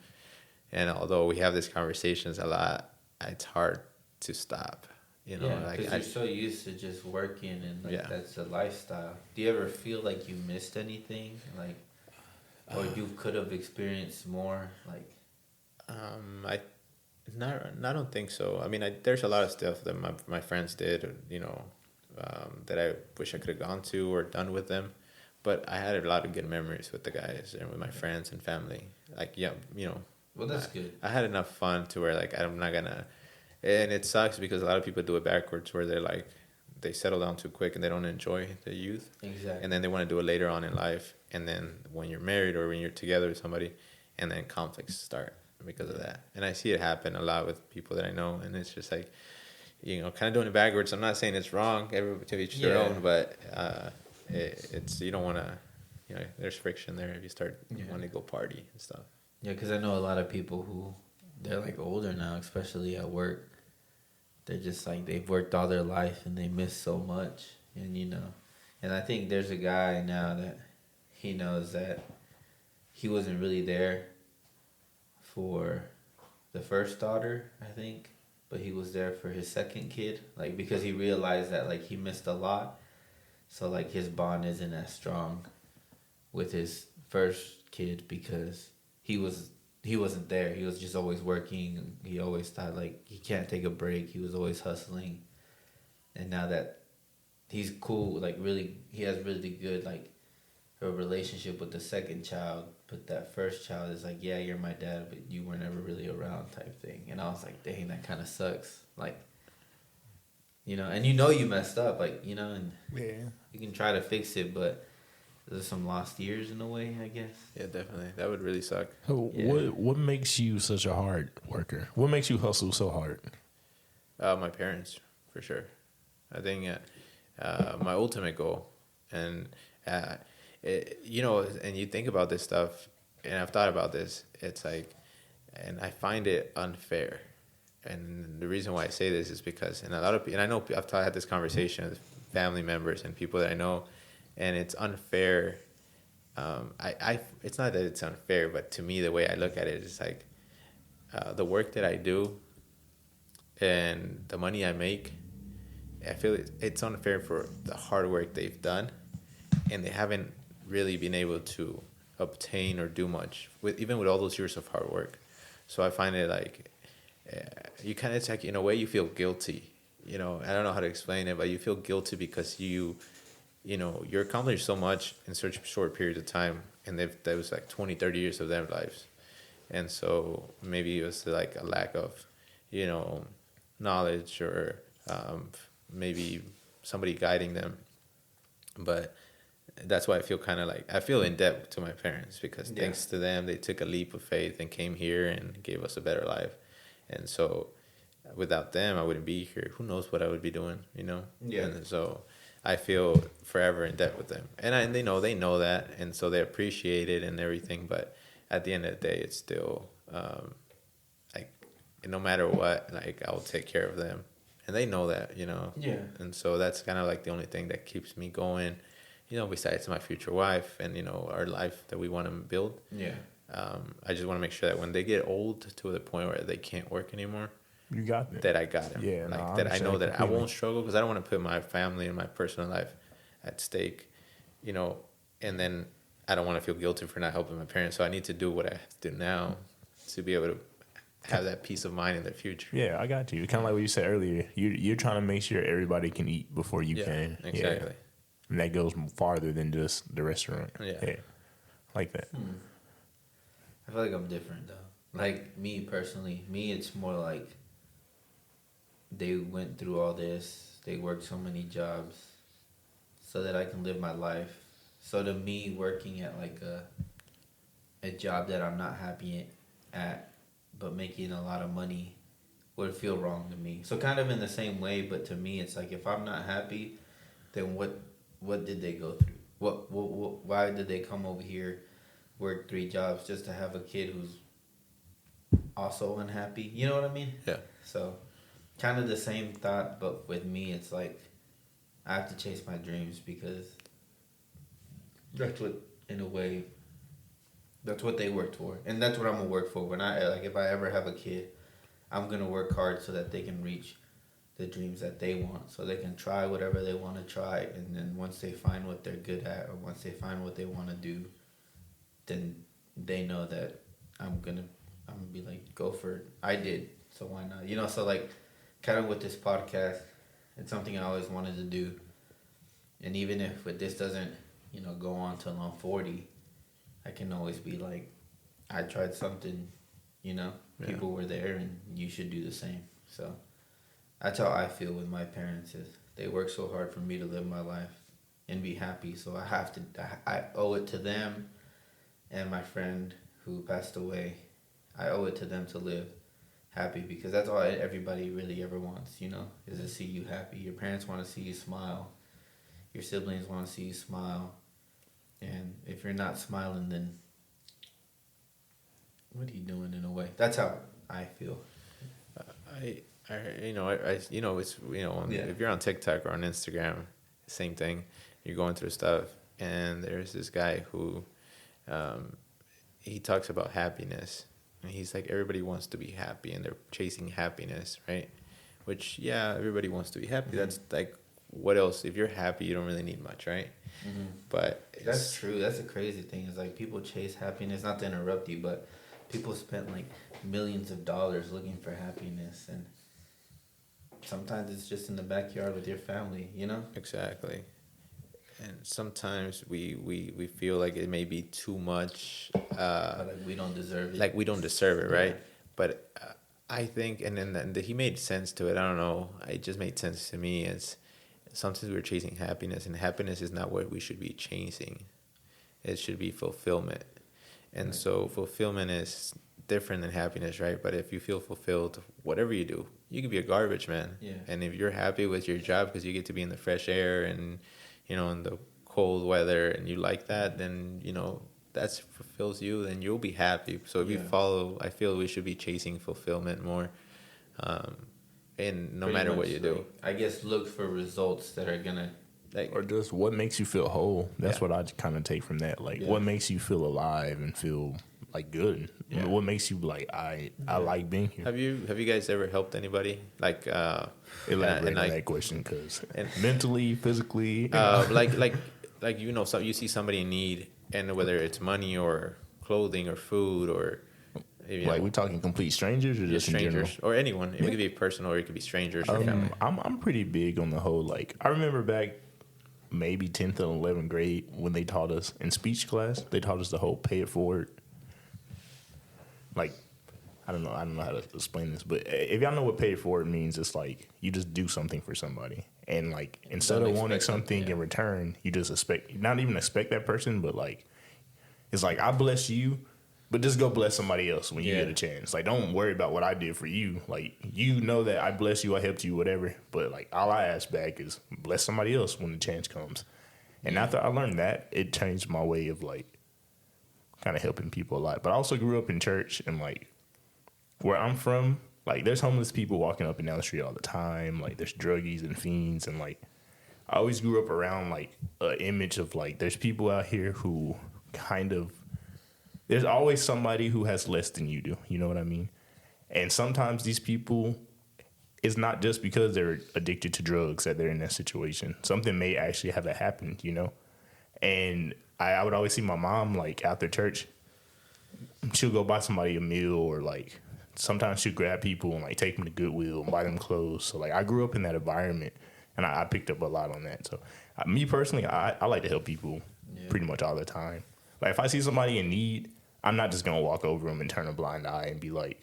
And although we have these conversations a lot, it's hard to stop. Yeah, like because you're so used to just working and like Yeah. that's a lifestyle. Do you ever feel like you missed anything, like, or you could have experienced more, like? I don't think so. I mean, there's a lot of stuff that my friends did, that I wish I could have gone to or done with them. But I had a lot of good memories with the guys and with my friends and family. Like, yeah, Well, that's good. I had enough fun to where like I'm not gonna, and it sucks because a lot of people do it backwards where they're like, they settle down too quick and they don't enjoy the youth. Exactly. And then they want to do it later on in life. And then when you're married or when you're together with somebody, and then conflicts start because of that. And I see it happen a lot with people that I know. And it's just like, kind of doing it backwards. I'm not saying it's wrong. Everybody to each their own, but it's you don't want to, there's friction there if you start wanting to go party and stuff. Yeah, because I know a lot of people who, they're like older now, especially at work. They're just like, they've worked all their life and they miss so much. And, and I think there's a guy now that he knows that he wasn't really there for the first daughter, I think, but he was there for his second kid, like, because he realized that, like, he missed a lot. So, like, his bond isn't as strong with his first kid because he wasn't there. He was just always working. He always thought, like, he can't take a break. He was always hustling. And now that he's cool, like, really, he has really good, like, a relationship with the second child. But that first child is like, yeah, you're my dad, but you were never really around type thing. And I was like, dang, that kind of sucks. Like, and you messed up, like, and you can try to fix it, but there's some lost years in a way, I guess. Yeah, definitely. That would really suck. So what makes you such a hard worker? What makes you hustle so hard? My parents, for sure. I think my ultimate goal, and and you think about this stuff, and I've thought about this. It's like, and I find it unfair, and the reason why I say this is because, and I know had this conversation with family members and people that I know, and it's unfair. It's not that it's unfair, but to me, the way I look at it is like, the work that I do, and the money I make, I feel it's unfair for the hard work they've done, and they haven't really been able to obtain or do much even with all those years of hard work. So I find it like, you kind of, it's like in a way you feel guilty. I don't know how to explain it, but you feel guilty because you you're accomplishing so much in such a short period of time, and that was like 20, 30 years of their lives. And so maybe it was like a lack of, you know, knowledge, or maybe somebody guiding them. But that's why I feel in debt to my parents, because thanks to them, they took a leap of faith and came here and gave us a better life. And so without them, I wouldn't be here. Who knows what I would be doing, you know? Yeah. And so I feel forever in debt with them. And they know that. And so they appreciate it and everything. But at the end of the day, it's still, like, no matter what, like, I'll take care of them. And they know that, you know? Yeah. And so that's kind of like the only thing that keeps me going, you know, besides my future wife and, you know, our life that we want to build. Yeah. I just want to make sure that when they get old to the point where they can't work anymore, You got that. that I got them. Yeah, like no, I that I know understand that I completely. won't struggle, because I don't want to put my family and my personal life at stake, you know, and then I don't want to feel guilty for not helping my parents. So I need to do what I have to do now to be able to have that peace of mind in the future. Yeah, I got you. Kind of like what you said earlier. You're trying to make sure everybody can eat before you can. Exactly. Yeah. And that goes farther than just the restaurant. Yeah. Like that. I feel like I'm different though. Like me personally, it's more like they went through all this. They worked so many jobs so that I can live my life. So to me, working at like a job that I'm not happy at, but making a lot of money, would feel wrong to me. So kind of in the same way, but to me, it's like if I'm not happy, then what did they go through? What why did they come over here, work 3 jobs just to have a kid who's also unhappy? You know what I mean? Yeah. So kind of the same thought, but with me, it's like I have to chase my dreams, because that's what, in a way, that's what they worked for, and that's what I'm gonna work for. When if I ever have a kid, I'm gonna work hard so that they can reach the dreams that they want, so they can try whatever they want to try, and then once they find what they're good at, or once they find what they want to do, then they know that I'm gonna be like, go for it. I did, so why not? You know, so like, kind of with this podcast, it's something I always wanted to do, and even if this doesn't, you know, go on till I'm 40, I can always be like, I tried something, you know, people were there, and you should do the same. So that's how I feel with my parents. Is they work so hard for me to live my life and be happy, so I owe it to them, and my friend who passed away, I owe it to them to live happy, because that's all everybody really ever wants, you know, is to see you happy. Your parents want to see you smile. Your siblings want to see you smile. And if you're not smiling, then what are you doing, in a way? That's how I feel. It's, if you're on TikTok or on Instagram, same thing. You're going through stuff, and there's this guy who, he talks about happiness, and he's like, everybody wants to be happy, and they're chasing happiness, right? Which, yeah, everybody wants to be happy. Mm-hmm. That's like, what else? If you're happy, you don't really need much, right? Mm-hmm. But that's true. That's a crazy thing. Is like people chase happiness. Not to interrupt you, but people spend like millions of dollars looking for happiness, and sometimes it's just in the backyard with your family. You know. Exactly. And sometimes we feel like it may be too much. Like we don't deserve it. Like we don't deserve it, right? Yeah. But I think, and then he made sense to it. I don't know. It just made sense to me. It's sometimes we're chasing happiness, and happiness is not what we should be chasing. It should be fulfillment. And right. So fulfillment is different than happiness, right? But if you feel fulfilled, whatever you do, you can be a garbage man. Yeah. And if you're happy with your job because you get to be in the fresh air and, you know, in the cold weather, and you like that, then, you know, that fulfills you, then you'll be happy. So if you follow, I feel we should be chasing fulfillment more. And no pretty matter what you do, I guess look for results that are gonna, like, or just what makes you feel whole. That's what I kind of take from that. Like, what makes you feel alive and feel like good? Yeah. What makes you like I like being here? Have you guys ever helped anybody? Like elaborate on that question, because mentally, physically, like you know, so you see somebody in need, and whether it's money or clothing or food or. Like, we talking complete strangers or just strangers or anyone? It could be personal, or it could be strangers or family. I'm pretty big on the whole, like, I remember back maybe 10th and 11th grade when they taught us in speech class. They taught us the whole pay it forward. Like, I don't know how to explain this, but if y'all know what pay it forward means, it's like you just do something for somebody, and like instead Don't of wanting expect something yeah. in return, you just not even expect that person, but like it's like I bless you, but just go bless somebody else when you Yeah. get a chance. Like, don't worry about what I did for you. Like, you know that I bless you, I helped you, whatever. But like all I ask back is bless somebody else when the chance comes. And after I learned that, it changed my way of like kind of helping people a lot. But I also grew up in church, and like where I'm from, like there's homeless people walking up and down the street all the time. Like there's druggies and fiends, and like I always grew up around like an image of like there's people out here who kind of there's always somebody who has less than you do. You know what I mean? And sometimes these people, it's not just because they're addicted to drugs that they're in that situation. Something may actually have happened, you know? And I would always see my mom, like, after church, she'll go buy somebody a meal, or, like, sometimes she'll grab people and, like, take them to Goodwill and buy them clothes. So, like, I grew up in that environment, and I picked up a lot on that. So, me personally, I like to help people pretty much all the time. Like, if I see somebody in need, I'm not just going to walk over them and turn a blind eye and be like,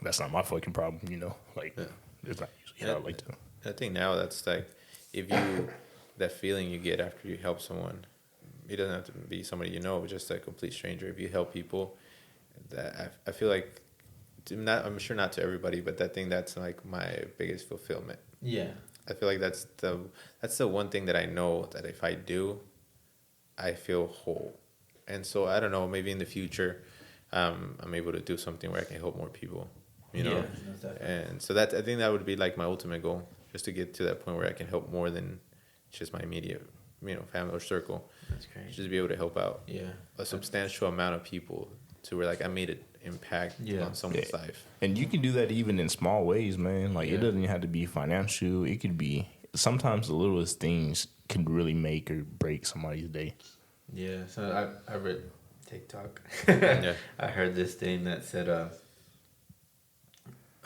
that's not my fucking problem, you know? Like, it's not usually how I like to. I think now that's like, if you, that feeling you get after you help someone, it doesn't have to be somebody you know, just a complete stranger. If you help people, that I feel like, I'm sure not to everybody, but that's like my biggest fulfillment. Yeah. I feel like that's the one thing that I know that if I do, I feel whole. And so I don't know, maybe in the future, I'm able to do something where I can help more people, you know? Yeah, exactly. And so I think that would be like my ultimate goal, just to get to that point where I can help more than just my immediate, family or circle. That's crazy. Just be able to help out Yeah. a substantial amount of people to where like I made an impact on someone's life. And you can do that even in small ways, man. Like, it doesn't have to be financial. It could be, sometimes the littlest things can really make or break somebody's day. Yeah, so I read TikTok. Yeah. I heard this thing that said a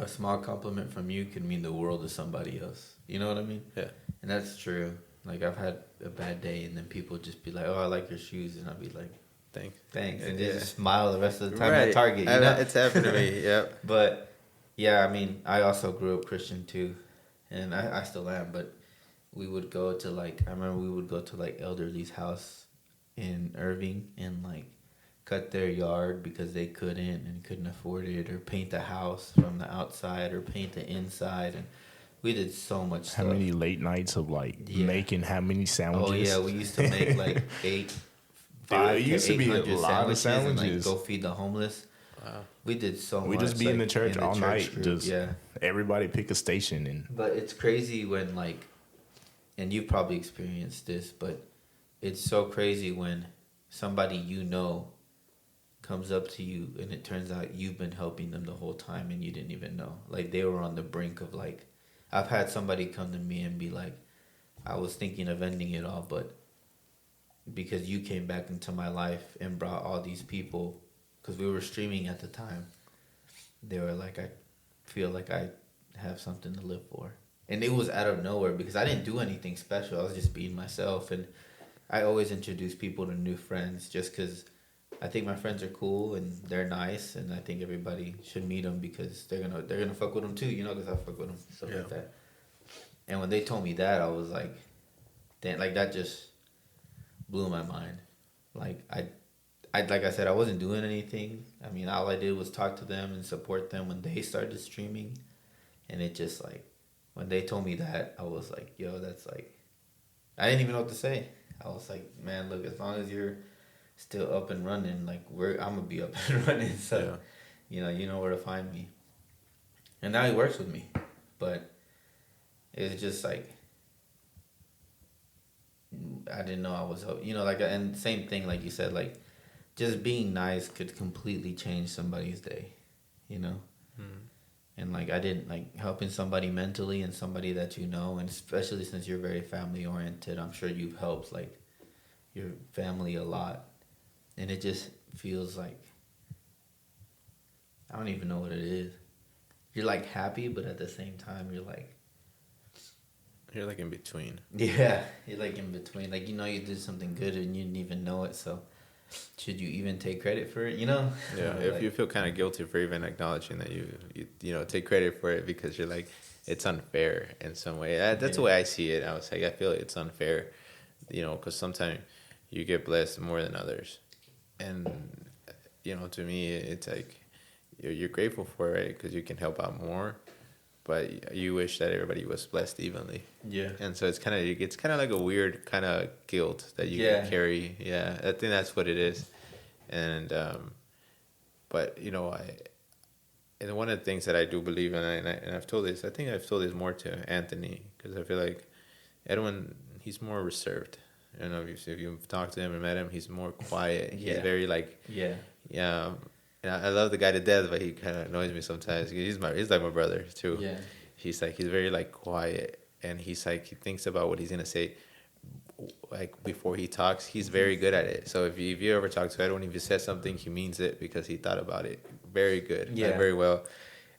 small compliment from you can mean the world to somebody else. You know what I mean? Yeah. And that's true. Like, I've had a bad day, and then people just be like, "Oh, I like your shoes," and I'll be like, "Thanks," and they just smile the rest of the time at Target. You know? It's happened to me. Yeah. But yeah, I mean, I also grew up Christian too, and I still am. But we would go to I remember we would go to elderly's house in Irving and cut their yard because they couldn't afford it, or paint the house from the outside or paint the inside, and we did so much stuff. How many late nights of making how many sandwiches? Oh yeah, we used to make five it used to be a lot of sandwiches. And go feed the homeless. Wow. We did so much. We just be in the church in the all night, group, everybody pick a station and. But it's crazy when and you've probably experienced this, but it's so crazy when somebody comes up to you and it turns out you've been helping them the whole time and you didn't even know. Like, they were on the brink of I've had somebody come to me and be like, I was thinking of ending it all, but because you came back into my life and brought all these people, because we were streaming at the time, they were like, I feel like I have something to live for. And it was out of nowhere because I didn't do anything special. I was just being myself. And I always introduce people to new friends just because I think my friends are cool and they're nice, and I think everybody should meet them because they're gonna fuck with them too, because I fuck with them, stuff like that. And when they told me that, I was like, damn, that just blew my mind. Like I said, I wasn't doing anything. I mean, all I did was talk to them and support them when they started streaming, and it just when they told me that, I was like, yo, that's I didn't even know what to say. I was like, man, look, as long as you're still up and running, I'm gonna be up and running. So, you know where to find me. And now he works with me, but it's just I didn't know I was, and same thing, like you said, just being nice could completely change somebody's day, And I didn't helping somebody mentally and somebody that and especially since you're very family oriented, I'm sure you've helped your family a lot. And it just feels I don't even know what it is. You're happy, but at the same time you're You're like in between. Yeah, you're like in between. Like, you know, you did something good and you didn't even know it. So, should you even take credit for it? You know? Yeah, Or, if like, you feel kind of guilty for even acknowledging that you know take credit for it because you're like it's unfair in some way. That's the yeah, way I see it. I was like I feel it's unfair, you know, because sometimes you get blessed more than others, and you know to me it's like you're grateful for it because you can help out more, but you wish that everybody was blessed evenly. yeah, And so it's kind of like a weird kind of guilt that you can yeah, carry. Yeah, I think that's what it is, and but you know and one of the things that I do believe in, and I've told this, I think I've told this more to Anthony because I feel like Edwin, he's more reserved. I don't know if you've talked to him and met him, he's more quiet. He's yeah, very like, yeah, yeah. And I love the guy to death, but he kind of annoys me sometimes. He's like my brother too. yeah, He's very like quiet, and he's like he thinks about what he's gonna say like before he talks. He's very good at it. So if you ever talk to Edwin, if he says something, he means it because he thought about it. Very good, yeah, very well.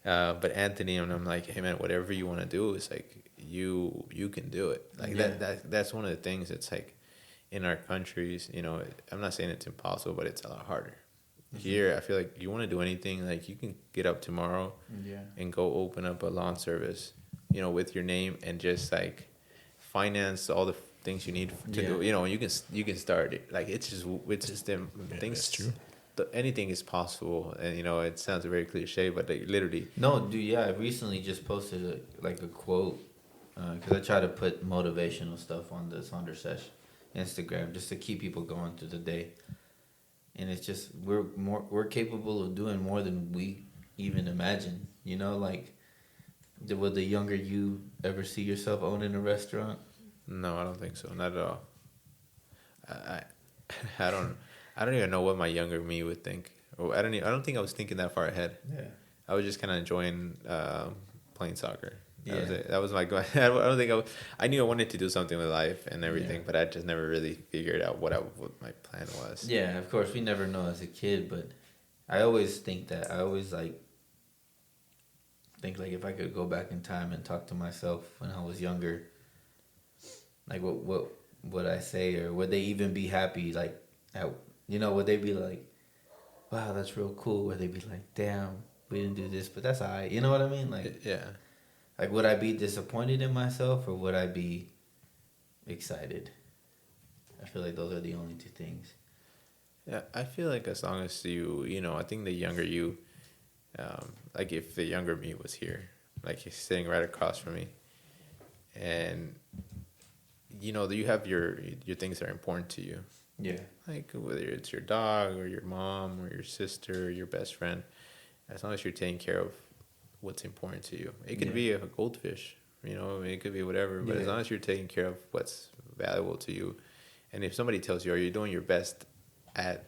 But Anthony, and I'm like, hey man, whatever you want to do is like you can do it. Like Yeah. that's one of the things that's like in our countries. You know, I'm not saying it's impossible, but it's a lot harder. Here, I feel like you want to do anything, like you can get up tomorrow yeah, and go open up a lawn service, you know, with your name and just like finance all the things you need to Yeah. do. You know, you can start it. Like it's just them things. that's true. Anything is possible, and you know it sounds very cliche, but like, literally, No, dude. Yeah, I recently just posted like a quote because I try to put motivational stuff on the Sonder Sesh Instagram just to keep people going through the day. And it's just we're capable of doing more than we even imagine. You know, like would the younger you ever see yourself owning a restaurant? no, I don't think so, not at all. I I don't I don't even know what my younger me would think. Or I don't think I was thinking that far ahead. Yeah. I was just kind of enjoying playing soccer. That was Yeah. it. That was my goal. I don't think I knew I wanted to do something with life and everything, Yeah. but I just never really figured out what my plan was. Yeah, of course, we never know as a kid, but I always think that I always think like if I could go back in time and talk to myself when I was younger, like what would I say, or would they even be happy? Like, would they be like, "Wow, that's real cool," or they be like, "Damn, we didn't do this, but that's alright." You know what I mean? Yeah. Like would I be disappointed in myself, or would I be excited? I feel like those are the only two things. Yeah, I feel like as long as you know, I think the younger you, like if the younger me was here, like he's sitting right across from me, and you know, you have your things that are important to you, Yeah. like whether it's your dog or your mom or your sister or your best friend, as long as you're taking care of what's important to you. It could Yeah. be a goldfish, you know, I mean, it could be whatever, but as Yeah. long as you're taking care of what's valuable to you, and if somebody tells you, are you doing your best at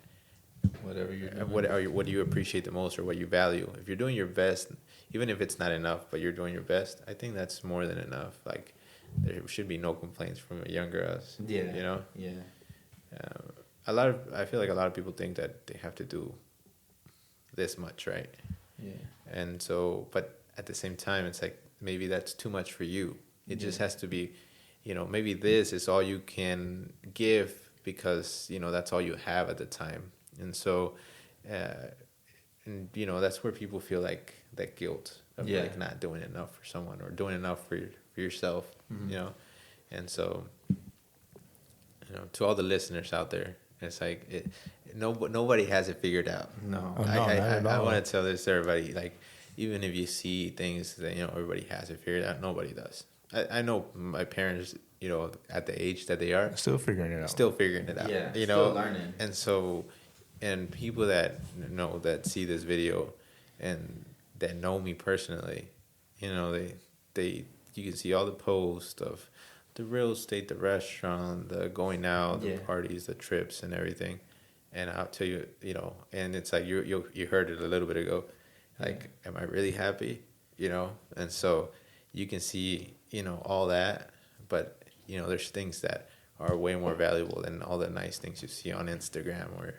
Whatever you're doing. what do you appreciate the most or what you value? If you're doing your best, even if it's not enough, but you're doing your best, I think that's more than enough. Like there should be no complaints from a younger us. Yeah. You know, Yeah. I feel like a lot of people think that they have to do this much, right? Yeah. And so, but at the same time, it's like maybe that's too much for you. It just Yeah. has to be, you know, maybe this is all you can give because, you know, that's all you have at the time. And so, and, you know, that's where people feel like that guilt of Yeah. like not doing enough for someone or doing enough for yourself, Mhm. you know? And so, you know, to all the listeners out there, it's like, nobody has it figured out. No. Oh, no, not at I all. want to tell this to everybody. Like, even if you see things that, you know, everybody has it figured out, nobody does. I know my parents, you know, at the age that they are, Still figuring it out. still figuring it out. Yeah, You still know, learning. and so, and people that know that see this video, and that know me personally, you know, they you can see all the posts of the real estate, the restaurant, the going out, the Yeah. parties, the trips, and everything. And I'll tell you, you know, and it's like you heard it a little bit ago, like, am I really happy? You know, and so you can see, you know, all that, but you know, there's things that are way more valuable than all the nice things you see on Instagram or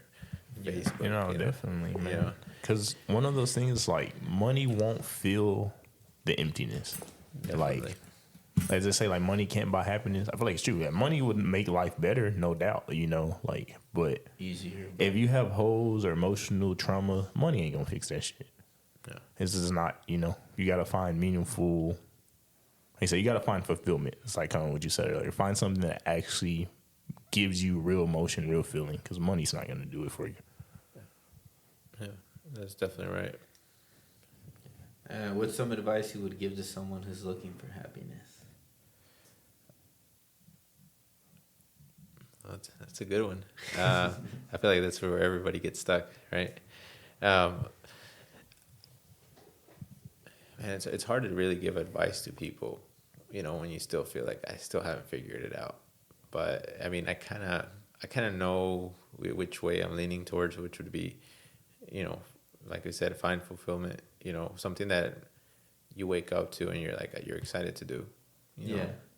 Facebook. You know, definitely, You man. know? Because one of those things, like, money won't fill the emptiness. Definitely. Like, as they say, like money can't buy happiness. I feel like it's true. Yeah, money would make life better, no doubt. Like, but Easier. if you have holes or emotional trauma, money ain't gonna fix that shit. Yeah. This is not, you gotta find meaningful. Like I said, you gotta find fulfillment. It's like kind of what you said earlier. Find something that actually gives you real emotion, real feeling, because money's not gonna do it for you. Yeah, that's definitely right. What's some advice you would give to someone who's looking for happiness? That's a good one. I feel like that's where everybody gets stuck, right? Um, and it's hard to really give advice to people, when you still feel like I still haven't figured it out. But I mean, I kind of know which way I'm leaning towards, which would be, like I said, find fulfillment. Something that you wake up to and you're excited to do.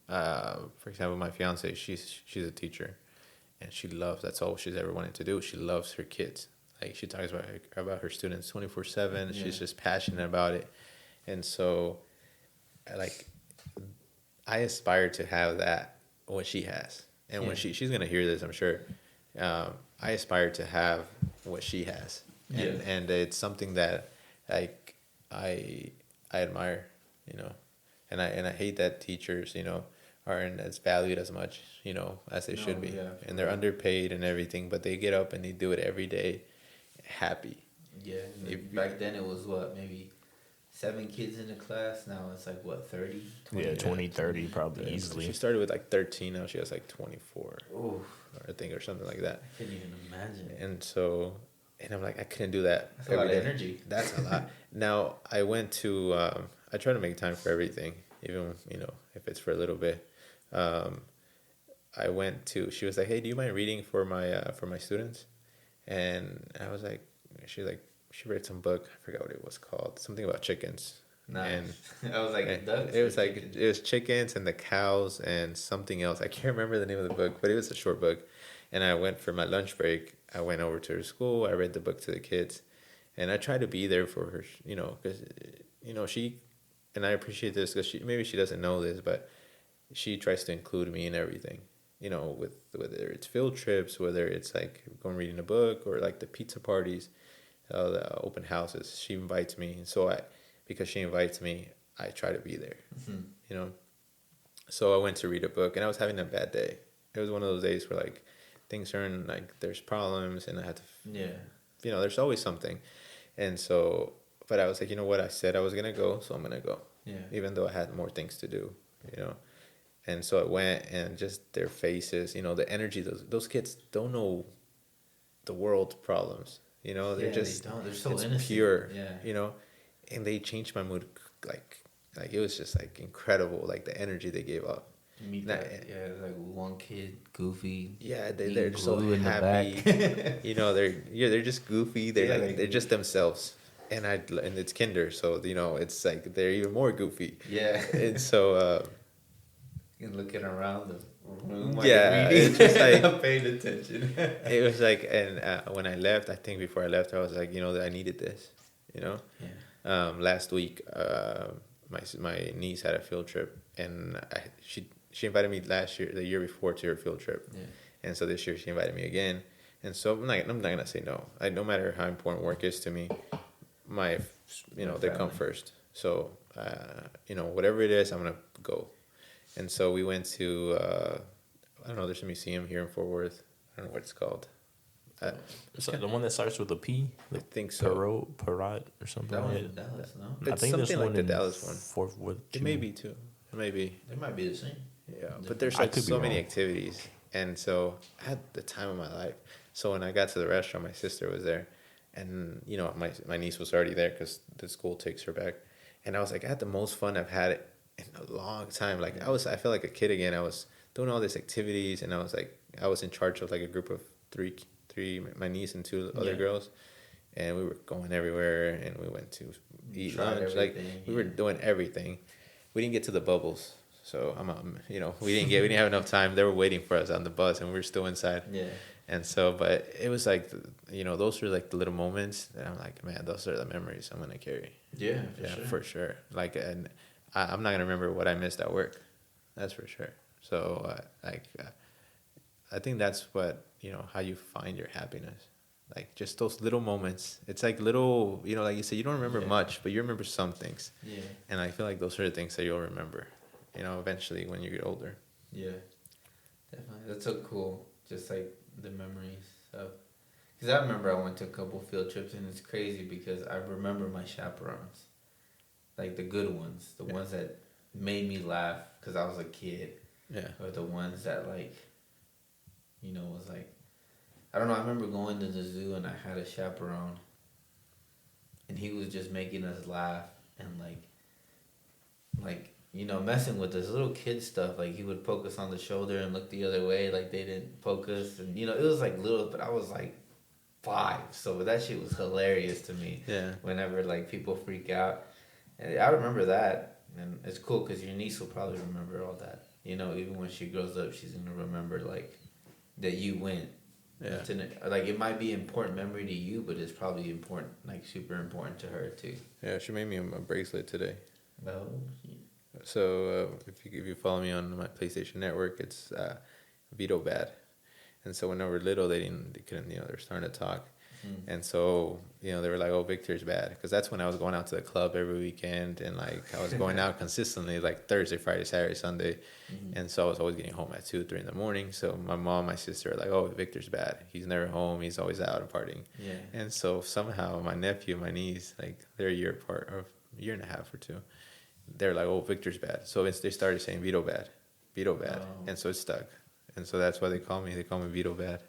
For example, my fiance, she's a teacher, and that's all she's ever wanted to do. She loves her kids. Like, she talks about her students 24/7. Yeah. She's just passionate about it. And so, I aspire to have that, what she has. And when she's going to hear this, I'm sure, I aspire to have what she has. And it's something that I admire, and I hate that teachers, aren't as valued as much, as they should be. Yeah, and they're underpaid and everything, but they get up and they do it every day, happy. Yeah. Back then it was maybe 7 kids in the class. Now it's like 30? 20, 20, 30 probably easily. She started with 13. Now she has 24. Oof. I think, or something like that. I couldn't even imagine. And so, I'm like, I couldn't do that. That's a lot of energy. That's a lot. Now, I went to, I try to make time for everything, even, if it's for a little bit. I went to, she was like, hey, do you mind reading for my students? And I was like, she read some book. I forgot what it was called. Something about chickens. Nice. And I was like, ducks. It was it was chickens and the cows and something else. I can't remember the name of the book, but it was a short book. And I went for my lunch break. I went over to her school. I read the book to the kids, and I tried to be there for her. Because she, and I appreciate this because maybe she doesn't know this, but she tries to include me in everything. With whether it's field trips, whether it's like going reading a book, or like the pizza parties, the open houses. She invites me, and so because she invites me, I try to be there. Mm-hmm. So I went to read a book, and I was having a bad day. It was one of those days where things are there's problems, and I had to. There's always something, and so. But I was like, you know what? I said I was gonna go, so I'm gonna go. Yeah. Even though I had more things to do, And so I went, and just their faces, the energy. Those kids don't know the world's problems. They're just they don't. They're so it's innocent. pure. Yeah. And they changed my mood. Like it was just incredible. The energy they gave up. You meet one kid, goofy. Yeah, they're so happy. They're just goofy. They're just themselves. And it's kinder, so it's they're even more goofy. Yeah. And so. And looking around the room. Yeah, it's just paying attention. It was and when I left, I think before I left, I was like, that I needed this, Yeah. Last week, my niece had a field trip, and she invited me the year before, to her field trip. Yeah. And so this year she invited me again, and so I'm not gonna say no. No matter how important work is to me, they come first. So whatever it is, I'm gonna go. And so we went to, I don't know, there's a museum here in Fort Worth. I don't know what it's called. It's the one that starts with a P? I think so. Parrot or something that like that. Dallas, no? It's something like the Dallas one. Fort Worth. It may be too. It may be. It might be the same. Yeah, but there's so many activities. And so I had the time of my life. So when I got to the restaurant, my sister was there. And, my niece was already there because the school takes her back. And I was like, I had the most fun I've had in a long time. I felt like a kid again. I was doing all these activities, and I was in charge of a group of three, my niece and 2 other girls, and we were going everywhere, and we went to eat lunch. We were doing everything. We didn't get to the bubbles, so we didn't have enough time. They were waiting for us on the bus, and we were still inside. Yeah. And so, but it was those were the little moments that I'm like, man, those are the memories I'm gonna carry. Yeah, for sure. And I'm not gonna remember what I missed at work. That's for sure. So I think that's what, how you find your happiness. Like just those little moments. It's like little, like you said, you don't remember Yeah. much, but you remember some things. Yeah. And I feel like those are the things that you'll remember, eventually when you get older. Yeah. Definitely. That's so cool. Just like the memories of. Because I remember I went to a couple field trips, and it's crazy because I remember my chaperones. Like the good ones. The ones that made me laugh because I was a kid. Yeah. Or the ones that, like, was like. I don't know. I remember going to the zoo and I had a chaperone. And he was just making us laugh and, messing with this little kid stuff. Like, he would poke us on the shoulder and look the other way like they didn't poke us. And, it was, like, little, but I was, like, 5. So that shit was hilarious to me. Yeah. Whenever, like, people freak out. And I remember that. And it's cool because your niece will probably remember all that. Even when she grows up, she's going to remember, like, that you went. Yeah. Like, it might be an important memory to you, but it's probably important, like, super important to her, too. Yeah, she made me a bracelet today. Oh, So if you follow me on my PlayStation Network, it's Vito Bad. And so when they were little, they couldn't, they were starting to talk. And so, they were like, oh, Victor's bad. Because that's when I was going out to the club every weekend. And, like, I was going out consistently, like, Thursday, Friday, Saturday, Sunday. And so I was always getting home at 2, 3 in the morning. So my mom, my sister are like, oh, Victor's bad. He's never home. He's always out and partying. yeah. And so somehow my nephew, my niece, like, they're a year apart, or a year and a half or 2. They're like, oh, Victor's bad. So they started saying Vito Bad. Vito Bad. Oh. And so it stuck. And so that's why they call me Vito Bad.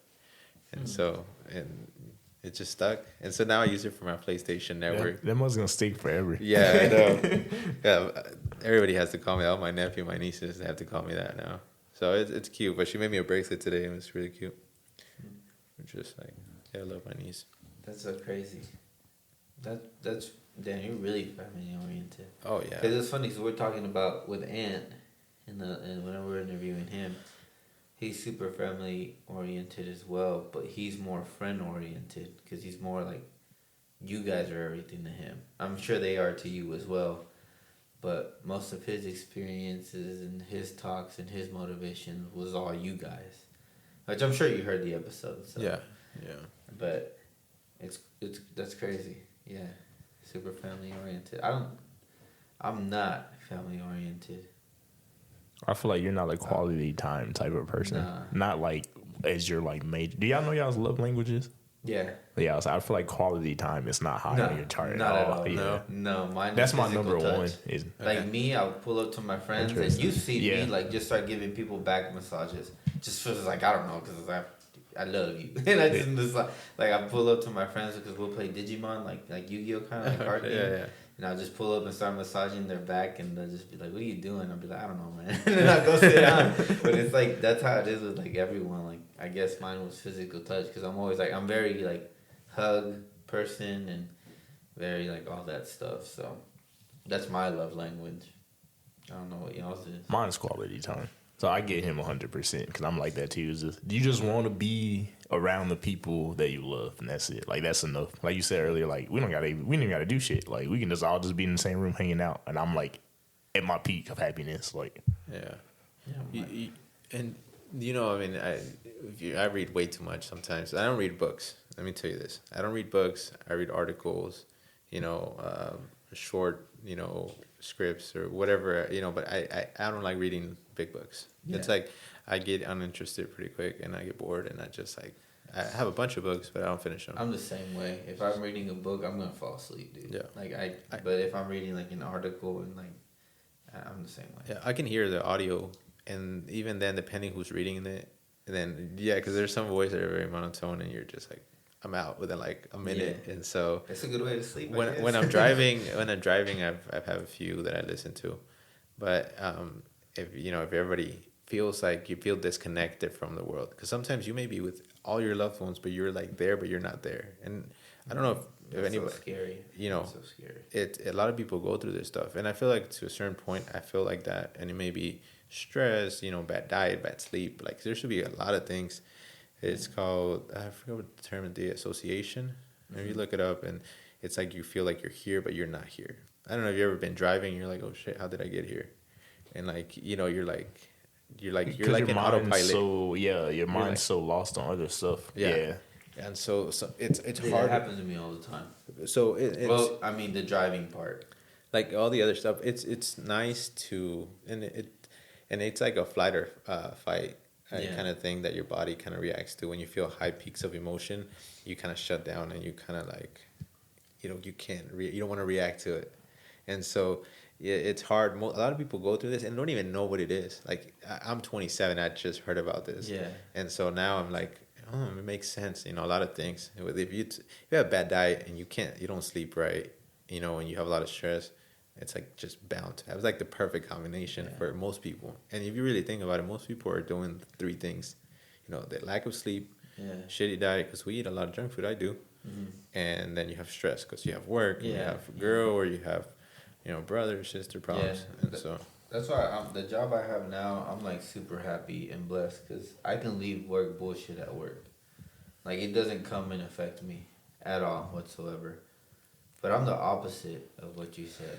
And so, and it just stuck. And so now I use it for my PlayStation Network. That must gonna stick forever. Yeah, I know. Yeah, everybody has to call me. All my nephew, my nieces have to call me that now. So it's cute. But she made me a bracelet today, and it's really cute. Just like, yeah, I love my niece. That's so crazy. That's damn. You're really family oriented. Oh yeah. Because it's funny. So we're talking about with Ant, and whenever we're interviewing him, he's super family oriented as well. But he's more friend oriented because he's more like, you guys are everything to him. I'm sure they are to you as well. But most of his experiences and his talks and his motivation was all you guys. Which I'm sure you heard the episode. So. Yeah. But that's crazy. Yeah. Super family oriented. I'm not family oriented. I feel like you're not a quality time type of person. Nah. Not like as your like major. Do y'all know y'all's love languages? Yeah. Yeah, so I feel like quality time is not high on your chart Not at all. Yeah. No, mine That's is my physical number touch. one. Is Like me, I'll pull up to my friends and you see Yeah. me like just start giving people back massages. Just feels like, I don't know, because I love you. And I just like I pull up to my friends because we'll play Digimon, like Yu-Gi-Oh kind of like card game. Yeah. And I'll just pull up and start massaging their back, and they'll just be like, "What are you doing?" I'll be like, "I don't know, man." And then I'll go sit down. But it's like that's how it is with like everyone. Like I guess mine was physical touch because I'm always like I'm very like hug person and very like all that stuff. So that's my love language. I don't know what y'all's is. mine's quality time. So I get him 100% because I'm like that too. It's just, you just want to be around the people that you love, and that's it. Like that's enough. Like you said earlier, like we don't even gotta do shit. Like we can just all just be in the same room hanging out, and I'm like at my peak of happiness. Like And I mean, I read way too much sometimes. I don't read books. Let me tell you this. I don't read books. I read articles, short, scripts or whatever, but I don't like reading big books. Yeah. It's like I get uninterested pretty quick and I get bored and I just like, I have a bunch of books, but I don't finish them. I'm the same way. If I'm reading a book, I'm gonna fall asleep, dude. Yeah. Like but if I'm reading like an article and like, I'm the same way. Yeah, I can hear the audio, and even then, depending who's reading it, then because there's some voices that are very monotone, and you're just like, I'm out within like a minute, and so It's a good way to sleep. when I'm driving, I've have a few that I listen to, but if everybody feels like you feel disconnected from the world, because sometimes you may be with all your loved ones, but you're like there, but you're not there, and I don't know if anybody, so scary. It's so scary. a lot of people go through this stuff, and I feel like to a certain point, I feel like that, and it may be stress, bad diet, bad sleep, like there should be a lot of things. It's called, I forget what the term is, the association. If you look it up, and it's like you feel like you're here, but you're not here. I don't know if you've ever been driving, and you're like, oh shit, how did I get here? and like you're Because like your in mind's autopilot. so your mind's like- so lost on other stuff. Yeah. Yeah. And so it's Dude, hard. it happens to me all the time. So it's Well, I mean, the driving part. like all the other stuff. It's nice to and it's like a flight or fight Yeah. kind of thing that your body kind of reacts to when you feel high peaks of emotion. You kind of shut down and you kind of like, you can't you don't want to react to it, and so yeah, it's hard. A lot of people go through this and don't even know what it is. Like I'm 27. I just heard about this. Yeah. And so now I'm like, oh, it makes sense. A lot of things. If you have a bad diet and you don't sleep right, and you have a lot of stress, it's like just bound to have. It's like the perfect combination for most people. And if you really think about it, most people are doing three things. The lack of sleep, shitty diet because we eat a lot of junk food. I do. And then you have stress because you have work, and you have a girl, or you have, brother, sister problems, and so That's why the job I have now, I'm like super happy and blessed because I can leave work bullshit at work. Like it doesn't come and affect me at all whatsoever. But I'm the opposite of what you said.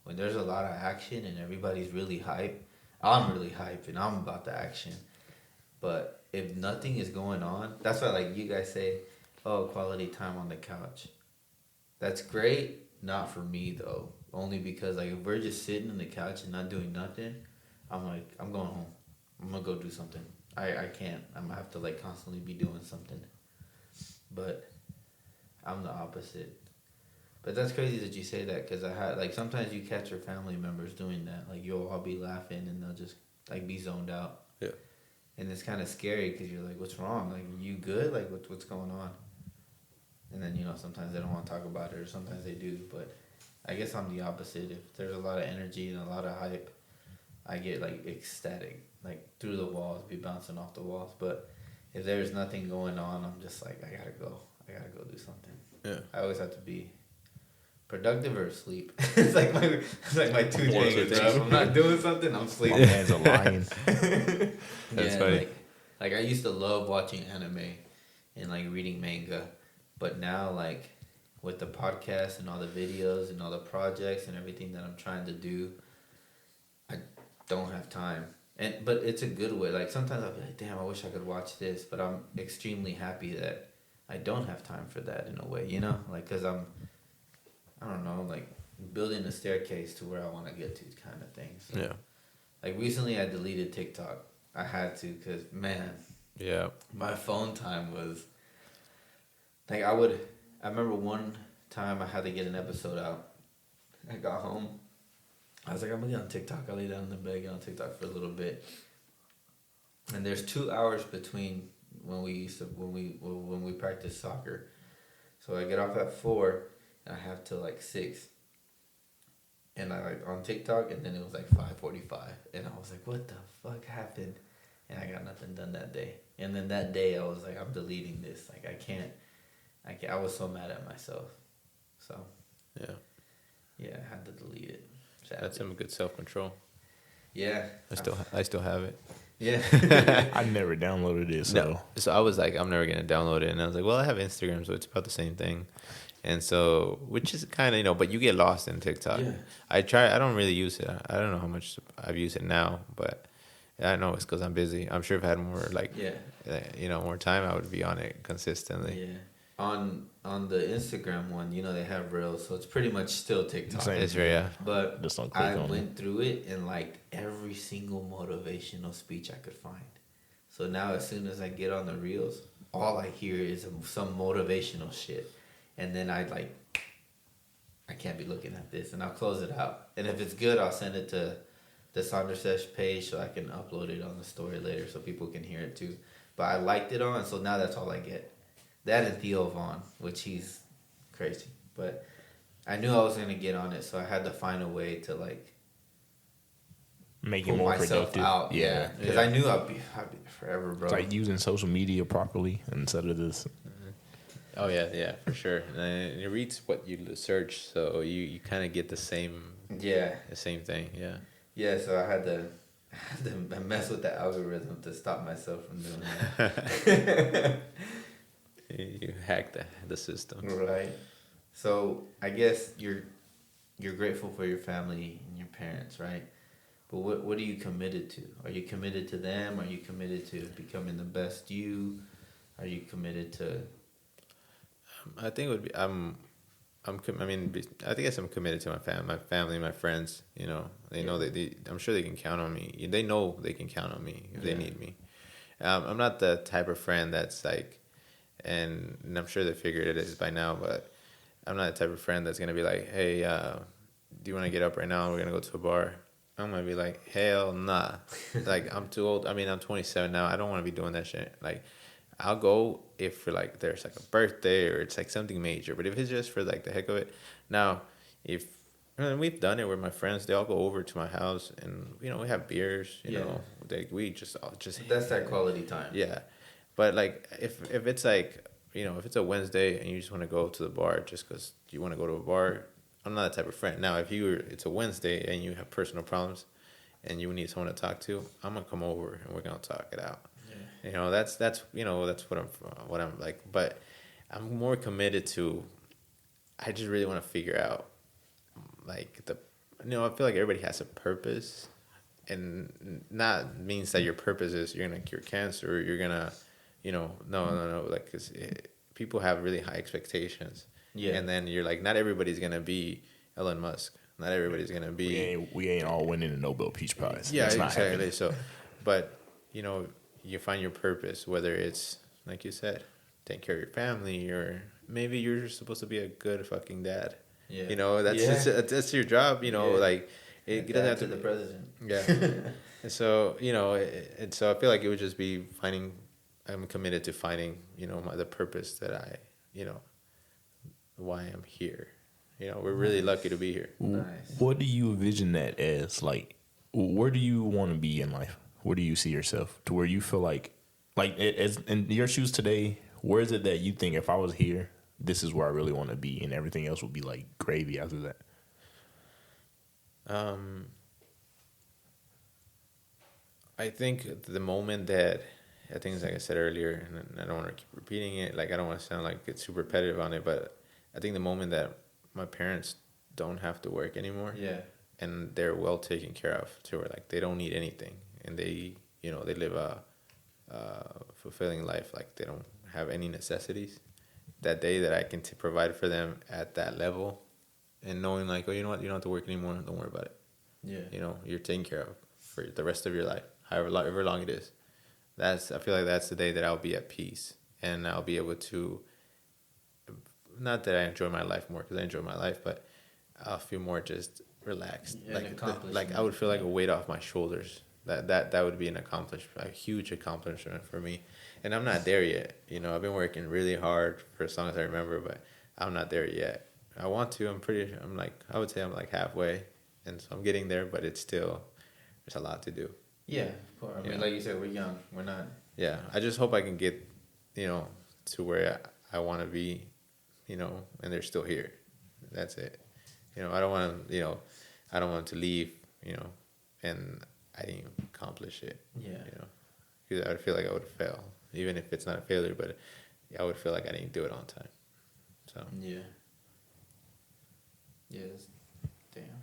When there's a lot of action and everybody's really hype, I'm really hype and I'm about the action. But if nothing is going on, that's why like you guys say, oh, quality time on the couch. That's great, not for me though. Only because like if we're just sitting on the couch and not doing nothing, I'm like, I'm going home. I'm gonna go do something. I can't. I'm gonna have to like constantly be doing something. But I'm the opposite. But that's crazy that you say that because I had like sometimes you catch your family members doing that. Like you'll all be laughing and they'll just like be zoned out. Yeah. And it's kind of scary because you're like, what's wrong? Like, you good? Like, what's going on? And then, sometimes they don't want to talk about it or sometimes they do. But I guess I'm the opposite. If there's a lot of energy and a lot of hype, I get, like, ecstatic. Like, through the walls, be bouncing off the walls. But if there's nothing going on, I'm just like, I got to go. I got to go do something. yeah. I always have to be productive or sleep. It's like my two things. Bro. If I'm not doing something, I'm My sleeping. man's a lion. That's funny. Like I used to love watching anime and like reading manga, but now like with the podcast and all the videos and all the projects and everything that I'm trying to do, I don't have time. But it's a good way. Like sometimes I'll be like, damn, I wish I could watch this, but I'm extremely happy that I don't have time for that in a way, like because I don't know, like building a staircase to where I want to get to kind of thing. So, Yeah. Like recently I deleted TikTok. I had to because, man, Yeah. my phone time was like I remember one time I had to get an episode out. I got home. I was like, I'm gonna get on TikTok. I lay down in the bed, get on TikTok for a little bit. And there's 2 hours between when we practice soccer. So I get off at 4 and I have till like 6. And I like on TikTok and then it was like 5:45 and I was like, what the fuck happened? And I got nothing done that day. And then that day I was like, I'm deleting this. Like I can't. I was so mad at myself. So Yeah. yeah, I had to delete it. Sadly. That's some good self control. Yeah. I still have it. Yeah. I never downloaded it, so No. So I was like, I'm never gonna download it, and I was like, well, I have Instagram, so it's about the same thing. And so, which is kind of, but you get lost in TikTok. Yeah. I don't really use it. I don't know how much I've used it now, but I know it's because I'm busy. I'm sure if I had more, more time, I would be on it consistently. Yeah. On the Instagram one, they have Reels, so it's pretty much still TikTok. Same. It's right, yeah. But Just don't click I on went through it and liked every single motivational speech I could find. So now as soon as I get on the Reels, all I hear is some motivational shit. And then I can't be looking at this, and I'll close it out. And if it's good, I'll send it to the Sonder Sesh page so I can upload it on the story later so people can hear it too. But I liked it on, so now that's all I get. That and Theo Vaughn, which he's crazy. But I knew I was going to get on it, so I had to find a way to make it pull more myself productive. out. Yeah. Because I knew I'd be forever, bro. It's like using social media properly instead of this. Oh yeah, for sure. And it reads what you search, so you kind of get the same thing. Yeah. Yeah, so I had to mess with the algorithm to stop myself from doing that. You hack the system. Right. So I guess you're grateful for your family and your parents, right? But what are you committed to? Are you committed to them? Are you committed to becoming the best you? Are you committed to? I think it would be I mean, I guess I'm committed to my family, my friends. You know, they know that I'm sure they can count on me. They know they can count on me if they need me. I'm not the type of friend that's like, and I'm sure they figured it is by now, but I'm not the type of friend that's gonna be like, hey, do you want to get up right now? We're gonna go to a bar. I'm gonna be like, hell nah. Like I'm too old. I mean, I'm 27 now. I don't want to be doing that shit. Like, I'll go if for like there's like a birthday or it's like something major. But if it's just for like the heck of it, now if and we've done it with my friends, they all go over to my house and we have beers. You know, we just all just That's that quality time. yeah. But like if it's like if it's a Wednesday and you just want to go to the bar just because you want to go to a bar, I'm not that type of friend. Now if it's a Wednesday and you have personal problems and you need someone to talk to, I'm gonna come over and we're gonna talk it out. That's what I'm like. But I'm more committed to. I just really want to figure out, like I feel like everybody has a purpose, and not means that your purpose is you're gonna cure cancer or you're gonna, no, like 'cause people have really high expectations. Yeah. And then you're like, not everybody's gonna be Elon Musk. Not everybody's gonna be. We ain't all winning the Nobel Peace Prize. Yeah, exactly. So, but you find your purpose, whether it's like you said, take care of your family, or maybe you're supposed to be a good fucking dad. Yeah. That's your job. Like it doesn't have to the president. Yeah. And so and so I feel like it would just be finding. I'm committed to finding the purpose that I why I'm here. We're really lucky to be here. Nice. What do you envision that as? Like, where do you want to be in life? Where do you see yourself? To where you feel like as in your shoes today, where is it that you think if I was here, this is where I really want to be, and everything else would be like gravy after that? I think the moment that I think it's like I said earlier, and I don't want to keep repeating it. Like I don't want to sound like it's super repetitive on it, but I think the moment that my parents don't have to work anymore, and they're well taken care of, to where like they don't need anything, and they they live a fulfilling life, like they don't have any necessities. That day that I can provide for them at that level, and knowing like, oh, you know what, you don't have to work anymore, don't worry about it. Yeah. You're taken care of for the rest of your life, however long it is. I feel like that's the day that I'll be at peace, and I'll be able to. Not that I enjoy my life more, because I enjoy my life, but I'll feel more just relaxed. Like I would feel like a weight off my shoulders. That would be a huge accomplishment for me. And I'm not there yet. I've been working really hard for as long as I remember, but I'm not there yet. I want to. I would say I'm like halfway, and so I'm getting there, but it's still there's a lot to do. Yeah, of course. I mean, like you said, we're young. We're not. Yeah, I just hope I can get, to where I want to be, and they're still here. That's it. I don't want to, I don't want to leave, and I didn't accomplish it. Yeah. Because I would feel like I would fail, even if it's not a failure, but I would feel like I didn't do it on time. So. Yeah. Yes. Damn.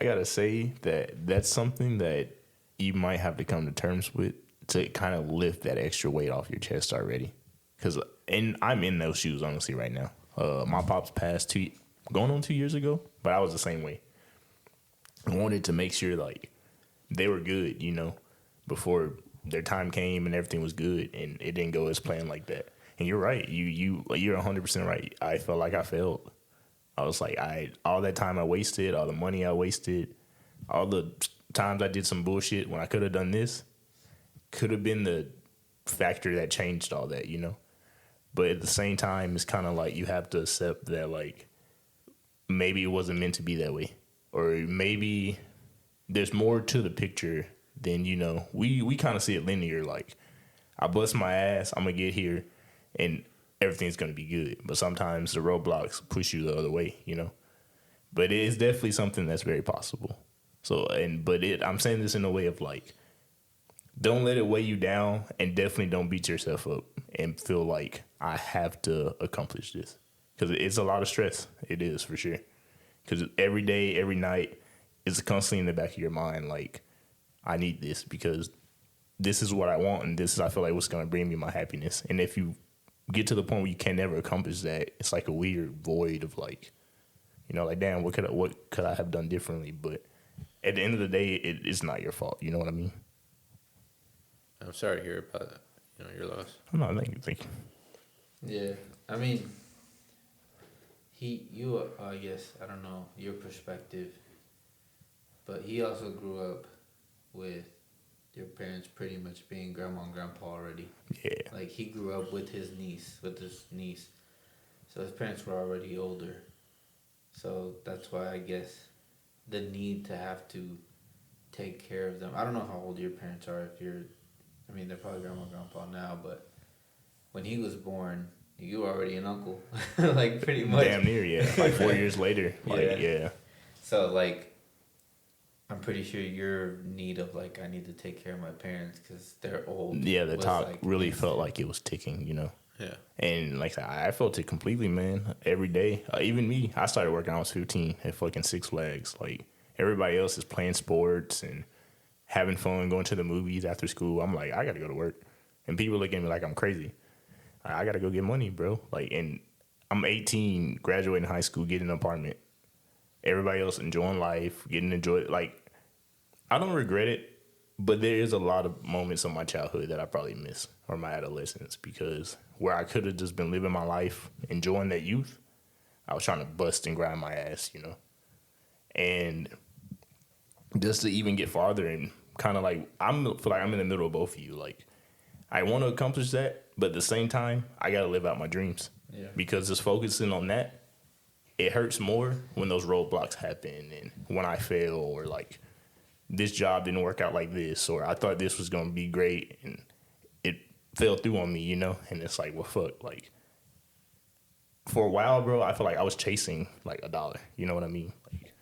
I gotta say that's something that you might have to come to terms with to kind of lift that extra weight off your chest already. And I'm in those shoes, honestly, right now. My pops passed going on 2 years ago, but I was the same way. I wanted to make sure, like, they were good, before their time came and everything was good, and it didn't go as planned like that. And you're right. You're 100% right. I felt like I failed. I was like, all that time I wasted, all the money I wasted, all the times I did some bullshit when I could have done this, could have been the factor that changed all that, But at the same time, it's kind of like you have to accept that, like, maybe it wasn't meant to be that way. Or maybe there's more to the picture than, we kind of see it linear. Like, I bust my ass, I'm going to get here, and everything's going to be good. But sometimes the roadblocks push you the other way, But it is definitely something that's very possible. So, I'm saying this in a way of, like, don't let it weigh you down, and definitely don't beat yourself up and feel like I have to accomplish this. Because it's a lot of stress. It is, for sure. Because every day, every night, it's constantly in the back of your mind, like, I need this because this is what I want, and this is I feel like what's gonna bring me my happiness. And if you get to the point where you can never accomplish that, it's like a weird void of like, like damn, what could I have done differently? But at the end of the day, it's not your fault. You know what I mean? I'm sorry to hear about your loss. No, thank you. Yeah, I mean, I guess, I don't know your perspective, but he also grew up with your parents pretty much being grandma and grandpa already. Yeah. Like, he grew up with his niece. So his parents were already older. So that's why I guess the need to have to take care of them. I don't know how old your parents are. They're probably grandma and grandpa now, but when he was born, you were already an uncle. Like, pretty much. Damn near, yeah. Like 4 years later. Like, yeah. So, like, I'm pretty sure your need of, like, I need to take care of my parents because they're old. Yeah, the top like, really instant. felt like it was ticking, Yeah. And like I felt it completely, man. Every day, even me, I started working. I was 15 at fucking Six Flags. Like everybody else is playing sports and having fun, going to the movies after school. I'm like, I gotta go to work, and people look at me like I'm crazy. I gotta go get money, bro. Like, and I'm 18, graduating high school, getting an apartment. Everybody else enjoying life, getting enjoyed. Like, I don't regret it. But there is a lot of moments of my childhood that I probably miss, or my adolescence, because where I could have just been living my life, enjoying that youth, I was trying to bust and grind my ass, And just to even get farther and kind of like, feel like I'm in the middle of both of you. Like, I want to accomplish that, but at the same time, I got to live out my dreams. Yeah. Because just focusing on that, it hurts more when those roadblocks happen and when I fail, or like, this job didn't work out like this, or I thought this was going to be great and it fell through on me, And it's like, well, fuck. Like, for a while, bro, I feel like I was chasing like $1. You know what I mean? Like,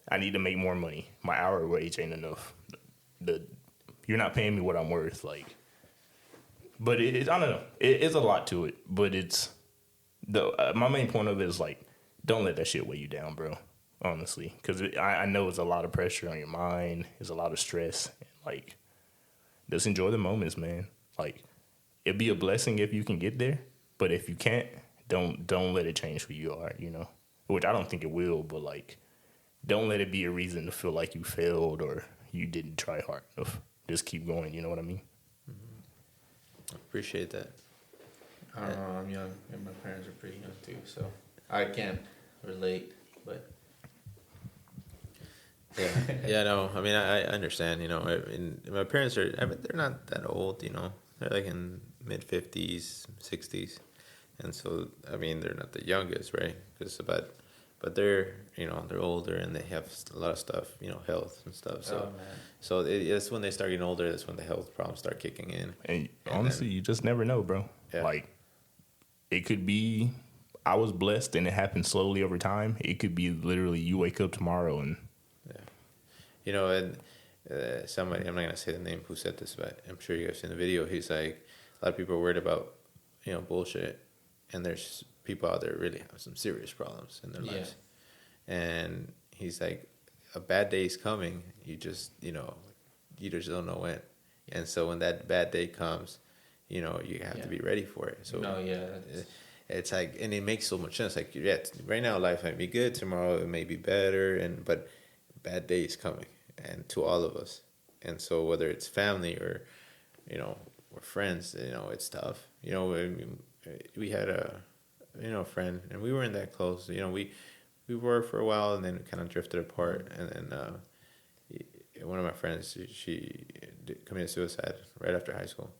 I need to make more money. My hour wage ain't enough. You're not paying me what I'm worth. Like, but I don't know. It's a lot to it, but it's my main point of it is like, don't let that shit weigh you down, bro. Honestly, because I know it's a lot of pressure on your mind. It's a lot of stress. And like, just enjoy the moments, man. Like, it'd be a blessing if you can get there, but if you can't, don't let it change who you are. Which I don't think it will, but like, don't let it be a reason to feel like you failed or you didn't try hard enough. Just keep going. You know what I mean? I appreciate that. I don't know, I'm young, and my parents are pretty young too, so I can't relate, but... Yeah, no. I mean, I understand. My parents are. They're not that old. They're like in mid-50s, 60s, and so they're not the youngest, right? But they're they're older and they have a lot of stuff, health and stuff. So, it's when they start getting older. That's when the health problems start kicking in. And honestly, you just never know, bro. Yeah. Like, it could be I was blessed and it happened slowly over time. It could be literally you wake up tomorrow and. And somebody, I'm not going to say the name who said this, but I'm sure you guys seen the video. He's like, a lot of people are worried about, bullshit. And there's people out there really have some serious problems in their lives. And he's like, a bad day is coming. You just, you just don't know when. And so when that bad day comes, you have to be ready for it. So it's like, and it makes so much sense. Like, right now life might be good. Tomorrow it may be better. But bad day is coming, and to all of us. And so whether it's family or or friends, it's tough. We had a friend, and we weren't that close. We were for a while, and then we kind of drifted apart. And then one of my friends, she committed suicide right after high school,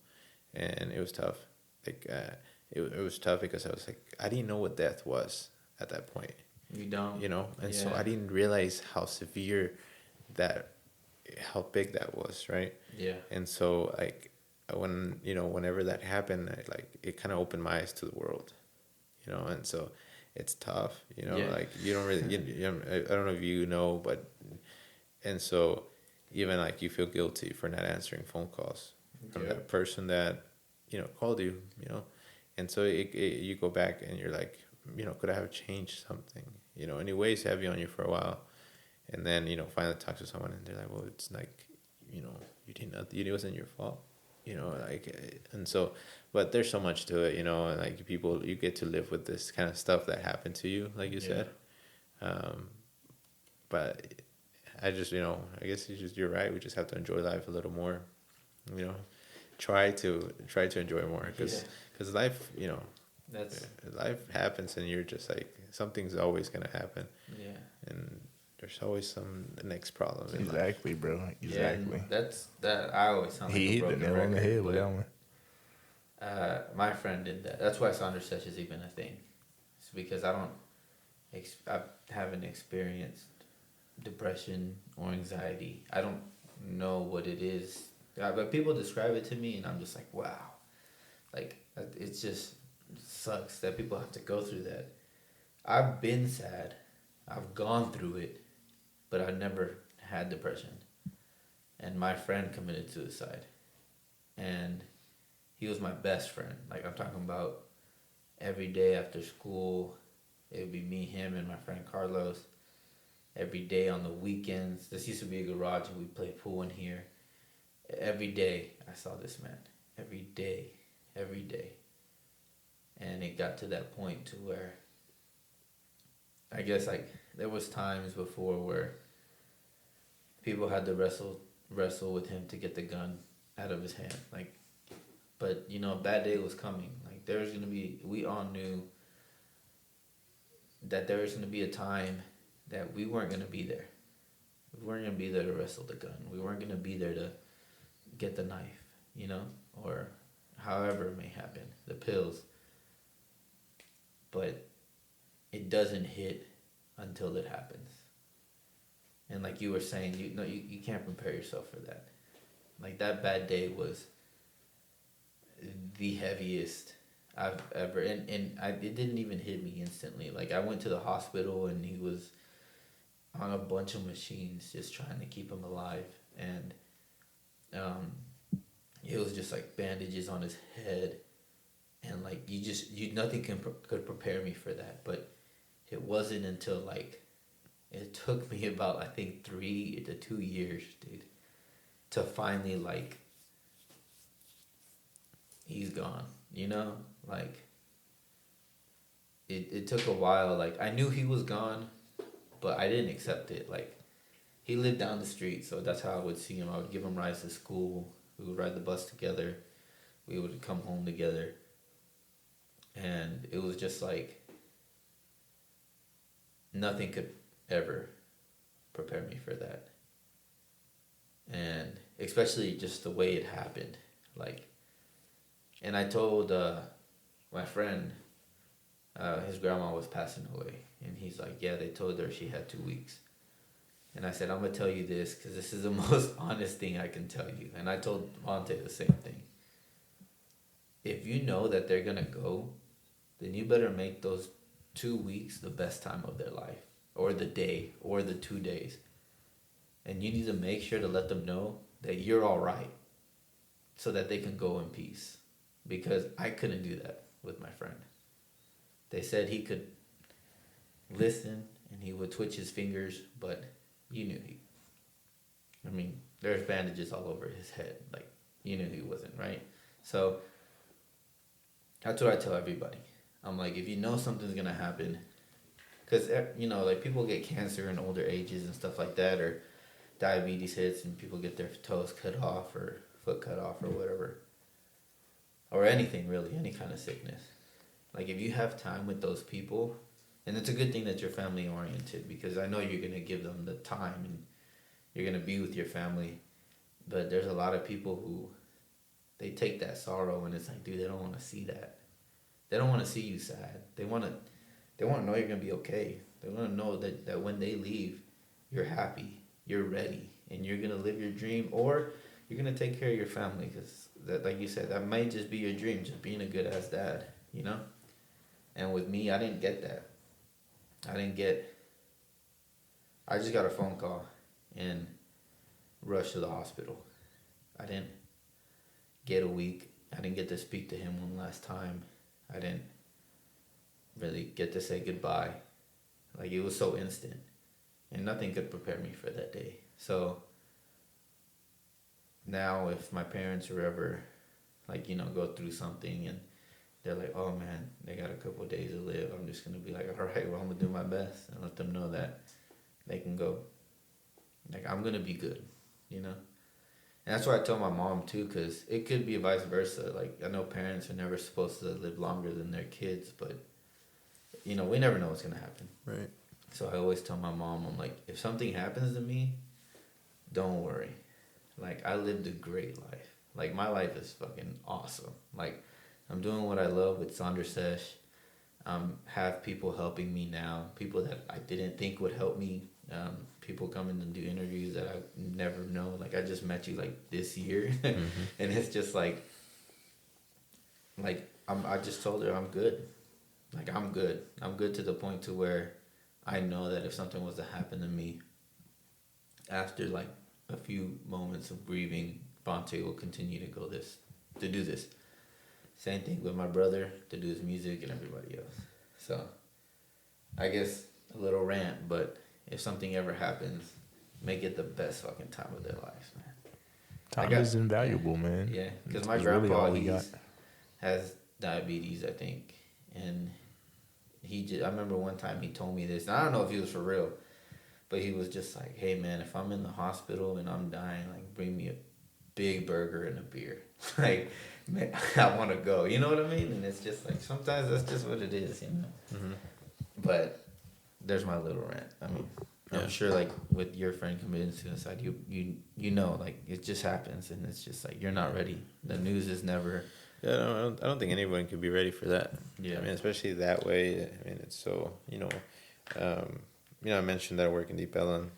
and it was tough. Like, it was tough because I was like, I didn't know what death was at that point. You don't. And so I didn't realize how severe how big that was, right? Yeah. And so, like, whenever that happened, it kind of opened my eyes to the world, and so it's tough, like, you don't really, I don't know if but, and so even like you feel guilty for not answering phone calls from that person that, called you, and so you go back and you're like, could I have changed something? And it weighs heavy on you for a while. And then, finally talk to someone and they're like, well, it's like, you know, you did not, it wasn't your fault, you know, like, and so, but there's so much to it, you know, and like people, you get to live with this kind of stuff that happened to you, like you Yeah. said. Um, but I just, you know, I guess you're right. We just have to enjoy life a little more, you know, try to enjoy more Yeah. because life, you know, That's life happens and you're just like, something's always going to happen. yeah. And there's always some next problem in life. Exactly, bro. Yeah, and Exactly. that's that. I always sound like He a hit the broken nail on the record, head with but, that one. my friend did that. That's why Sonder Sesh is even a thing. It's because I haven't experienced depression or anxiety. I don't know what it is. But people describe it to me, and I'm just like, wow. Like, it's just sucks that people have to go through that. I've been sad. I've gone through it, but I never had depression. And my friend committed suicide. And he was my best friend. Like, I'm talking about every day after school, it would be me, him, and my friend Carlos. Every day on the weekends. This used to be a garage, and we played pool in here. Every day I saw this man. Every day. Every day. And it got to that point to where I guess like there was times before where people had to wrestle with him to get the gun out of his hand. Like, but you know, a bad day was coming. Like there was gonna be, we all knew that there was gonna be a time that we weren't gonna be there. We weren't gonna be there to wrestle the gun. We weren't gonna be there to get the knife, you know, or however it may happen, the pills. But it doesn't hit until it happens. And like you were saying, you can't prepare yourself for that. Like that bad day was the heaviest I've ever, it didn't even hit me instantly. Like I went to the hospital and he was on a bunch of machines just trying to keep him alive, and it was just like bandages on his head, and like nothing could prepare me for that. But it wasn't until like it took me about I think 3 to 2 years, dude, to finally like he's gone, you know, like it took a while. Like I knew he was gone, but I didn't accept it. Like he lived down the street, so that's how I would see him. I would give him rides to school. We would ride the bus together. We would come home together. And it was just like nothing could ever prepare me for that. And especially just the way it happened. Like, and I told my friend, his grandma was passing away. And he's like, yeah, they told her she had 2 weeks. And I said, I'm going to tell you this because this is the most honest thing I can tell you. And I told Monte the same thing. If you know that they're going to go, then you better make those 2 weeks the best time of their life, or the day, or the 2 days. And you need to make sure to let them know that you're all right so that they can go in peace. Because I couldn't do that with my friend. They said he could listen and he would twitch his fingers, but you knew I mean, there's bandages all over his head. Like, you knew he wasn't, right? So, that's what I tell everybody. I'm like, if you know something's going to happen, because, you know, like, people get cancer in older ages and stuff like that, or diabetes hits and people get their toes cut off or foot cut off or whatever. Or anything, really, any kind of sickness. Like, if you have time with those people, and it's a good thing that you're family oriented, because I know you're going to give them the time and you're going to be with your family. But there's a lot of people who, they take that sorrow and it's like, dude, they don't want to see that. They don't want to see you sad. They want to know you're going to be okay. They want to know that when they leave, you're happy, you're ready, and you're going to live your dream, or you're going to take care of your family, because that, like you said, that might just be your dream, just being a good ass dad, you know? And with me, I didn't get that. I just got a phone call and rushed to the hospital. I didn't get a week. I didn't get to speak to him one last time. I didn't really get to say goodbye. Like, it was so instant. And nothing could prepare me for that day. So, now if my parents are ever like, go through something and they're like, oh man, they got a couple of days to live, I'm just gonna be like, all right, well, I'm gonna do my best and let them know that they can go. Like, I'm gonna be good, you know. And that's what I tell my mom too, because it could be vice versa. Like, I know parents are never supposed to live longer than their kids, but we never know what's gonna happen. Right. So I always tell my mom, I'm like, if something happens to me, don't worry. Like, I lived a great life. Like, my life is fucking awesome. Like, I'm doing what I love with Sonder Sesh. Have people helping me now. People that I didn't think would help me. People coming to do interviews that I never know. Like, I just met you like this year, and it's just like I just told her I'm good. Like, I'm good. I'm good to the point to where I know that if something was to happen to me, after like a few moments of grieving, Bonte will continue to do this. Same thing with my brother, to do his music, and everybody else. So, I guess a little rant, but if something ever happens, make it the best fucking time of their lives, man. Time is invaluable, man. Yeah, because my It's really grandpa, all we got. has diabetes, I think, and I remember one time he told me this, and I don't know if he was for real, but he was just like, hey man, if I'm in the hospital and I'm dying, like, bring me a big burger and a beer. Like, man, I want to go. You know what I mean? And it's just like, sometimes that's just what it is, Mm-hmm. But there's my little rant. I mean, Yeah. I'm sure, like, with your friend committing suicide, you know, like, it just happens, and it's just like, you're not ready. The news is never. Yeah, no, I don't think anyone could be ready for that. Yeah. I mean, especially that way. I mean, it's so, I mentioned that I work in Deep Ellum.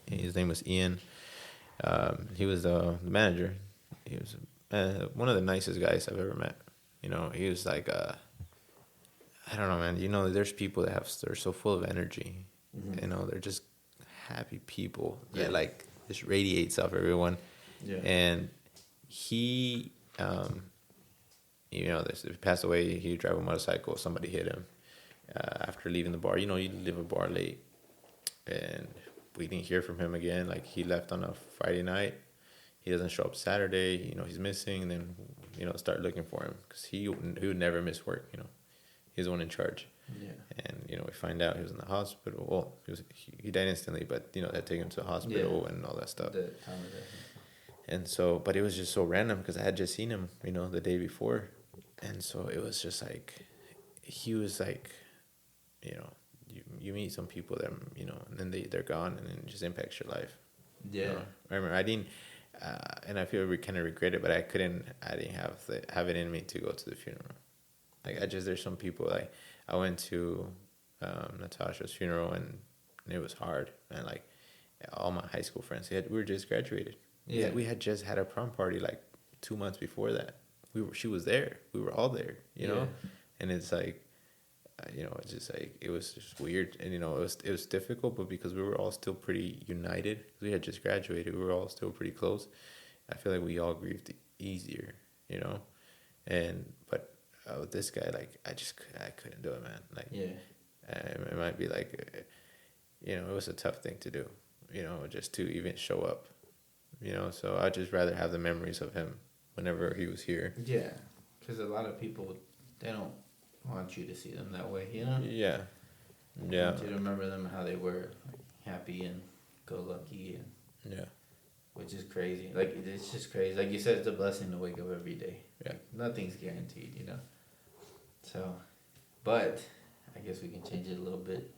His name was Ian. He was the manager. He was one of the nicest guys I've ever met. He was like, I don't know, man. There's people they're so full of energy. Mm-hmm. They're just happy people Yeah. that like just radiates off everyone. Yeah. And he, this he passed away. He would drive a motorcycle. Somebody hit him after leaving the bar. You leave a bar late, and we didn't hear from him again. Like, he left on a Friday night. He doesn't show up Saturday. He was missing. And then start looking for him, because he would never miss work. He's the one in charge. Yeah. And we find out he was in the hospital. Well, he died instantly, but they take him to the hospital and all that stuff. The time of that. And so, but it was just so random, because I had just seen him, the day before. And so it was just like, he was like, you meet some people that, and then they're gone, and then it just impacts your life. Yeah. I remember I didn't, and I feel we kind of regret it, but I didn't have it in me to go to the funeral. Like, there's some people, like, I went to Natasha's funeral, and it was hard. And like, all my high school friends, we were just graduated. Yeah. We had just had a prom party like 2 months before that. She was there. We were all there, and it's like, it's just like, it was just weird. And, it was difficult, but because we were all still pretty united, we had just graduated, we were all still pretty close. I feel like we all grieved easier, but with this guy, like, I couldn't do it, man. Like, Yeah. it might be like, it was a tough thing to do, just to even show up, so I'd just rather have the memories of him whenever he was here. Yeah. Because a lot of people, they don't want you to see them that way, Yeah. They want you to remember them how they were, like, happy and go lucky, and Yeah. which is crazy. Like, it's just crazy. Like you said, it's a blessing to wake up every day. Yeah. Like, nothing's guaranteed, So, but I guess we can change it a little bit.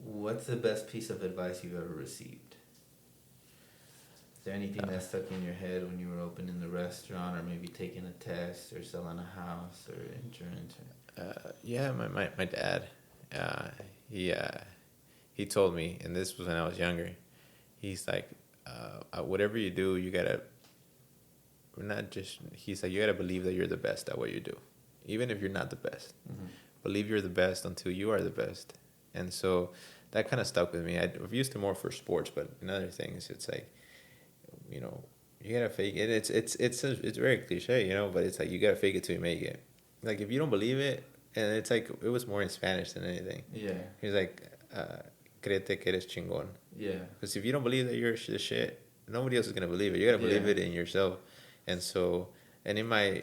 What's the best piece of advice you've ever received? Is there anything that stuck in your head when you were opening the restaurant, or maybe taking a test, or selling a house, or insurance? Yeah, my dad, he told me, and this was when I was younger. He's like, whatever you do, you gotta. He's like, you gotta believe that you're the best at what you do, even if you're not the best. Mm-hmm. Believe you're the best until you are the best. And so that kind of stuck with me. I've used it more for sports, but in other things, it's like, you gotta fake it. It's very cliche, but it's like, you gotta fake it till you make it. Like, if you don't believe it, and it's like, it was more in Spanish than anything. Yeah. He's like, créete que eres chingón. Yeah. Because if you don't believe that you're the shit, nobody else is gonna believe it. You gotta believe it in yourself. And so, and in my,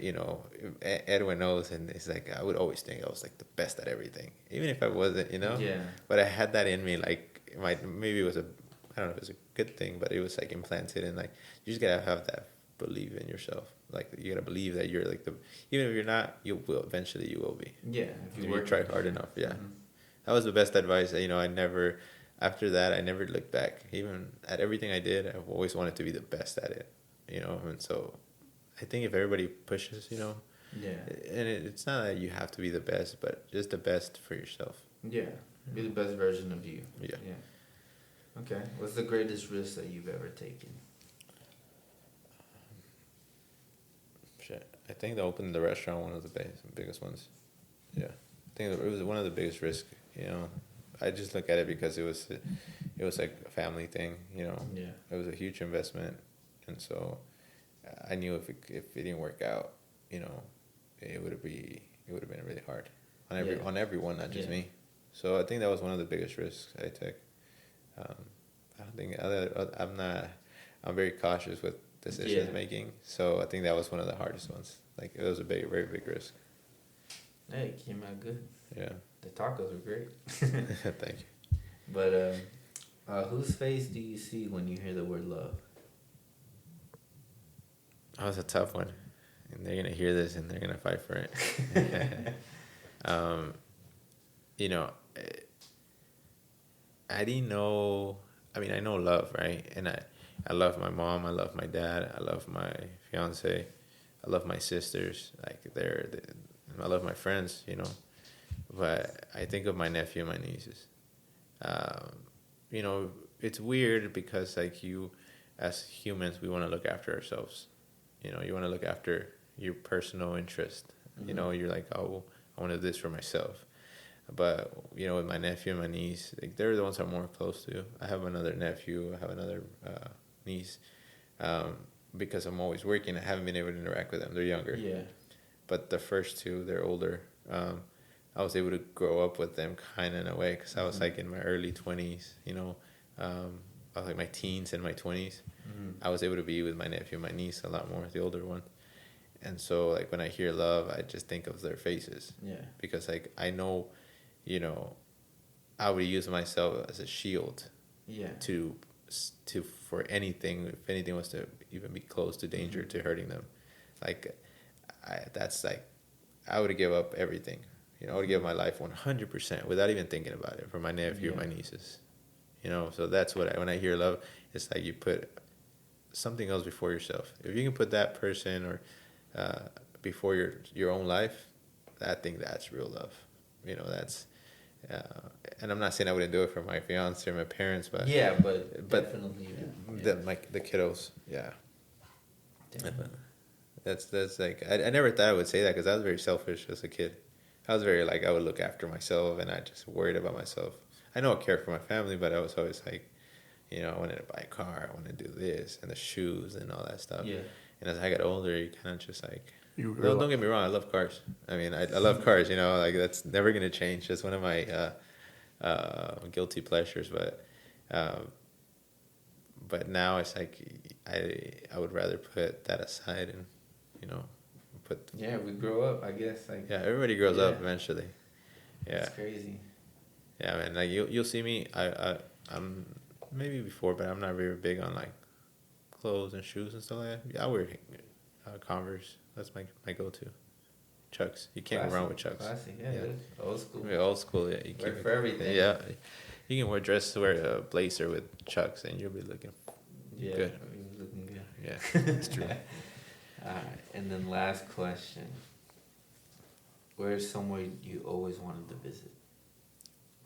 Edwin knows, and it's like I would always think I was like the best at everything, even if I wasn't, Yeah. But I had that in me, like maybe it was I don't know if it was a good thing, but it was like implanted, and like you just gotta have that belief in yourself. Like you gotta believe that you're like even if you're not, you will eventually. You will be. Yeah. If you try hard enough. Yeah. Mm-hmm. That was the best advice. I never. After that, I never looked back. Even at everything I did, I've always wanted to be the best at it. And so, I think if everybody pushes, Yeah. and it's not that you have to be the best, but just the best for yourself. Yeah. Be the best version of you. Yeah. Yeah. Okay. What's the greatest risk that you've ever taken? Shit. I think they opened the restaurant, one of the biggest ones. Yeah. I think it was one of the biggest risks, I just look at it because it was like a family thing, Yeah. It was a huge investment, and so I knew if it didn't work out, it would have been really hard on everyone, not just me. So I think that was one of the biggest risks I took. I don't think I'm very cautious with decisions making, so I think that was one of the hardest ones. Like it was a very big risk. Hey, it came out good. Yeah. The tacos were great. Thank you. But whose face do you see when you hear the word love? That was a tough one, and they're gonna hear this and they're gonna fight for it. I didn't know. I mean, I know love, right? And I love my mom. I love my dad. I love my fiance. I love my sisters. Like I love my friends. But I think of my nephew and my nieces. It's weird because like as humans, we want to look after ourselves. You want to look after your personal interest. Mm-hmm. You're like, oh, I want to do this for myself. But, with my nephew and my niece, like, they're the ones I'm more close to. I have another nephew. I have another niece. Because I'm always working, I haven't been able to interact with them. They're younger. Yeah. But the first two, they're older. I was able to grow up with them kind of in a way because I was like in my early 20s, I was like my teens and my 20s. Mm-hmm. I was able to be with my nephew and my niece a lot more, the older one. And so like when I hear love, I just think of their faces. Yeah. Because like I know, I would use myself as a shield. Yeah. To for anything, if anything was to even be close to danger to hurting them, like I would give up everything. I would give my life 100% without even thinking about it for my nephew, my nieces. So that's when I hear love, it's like you put something else before yourself. If you can put that person or before your own life, I think that's real love. That's. And I'm not saying I wouldn't do it for my fiance or my parents, but but definitely the kiddos, yeah. That's like I never thought I would say that because I was very selfish as a kid. I was very like I would look after myself and I just worried about myself. I know I cared for my family, but I was always like, I wanted to buy a car, I wanted to do this and the shoes and all that stuff. Yeah. And as I got older, you kind of just like. Don't get me wrong. I love cars. I mean, I love cars. Like that's never gonna change. That's one of my guilty pleasures. But now it's like I would rather put that aside and put. Yeah, we grow up. I guess everybody grows up eventually. Yeah, it's crazy. Yeah, man. Like you'll see me. I'm maybe before, but I'm not very big on like clothes and shoes and stuff like that. Yeah, I wear Converse. That's my go-to. Chucks. You can't go wrong with Chucks. Classic, yeah. Old school. Yeah, old school, yeah. You Work for everything. Yeah. You can wear a blazer with Chucks and you'll be looking good. You're looking good. Yeah, it's true. Alright, and then last question. Where's somewhere you always wanted to visit?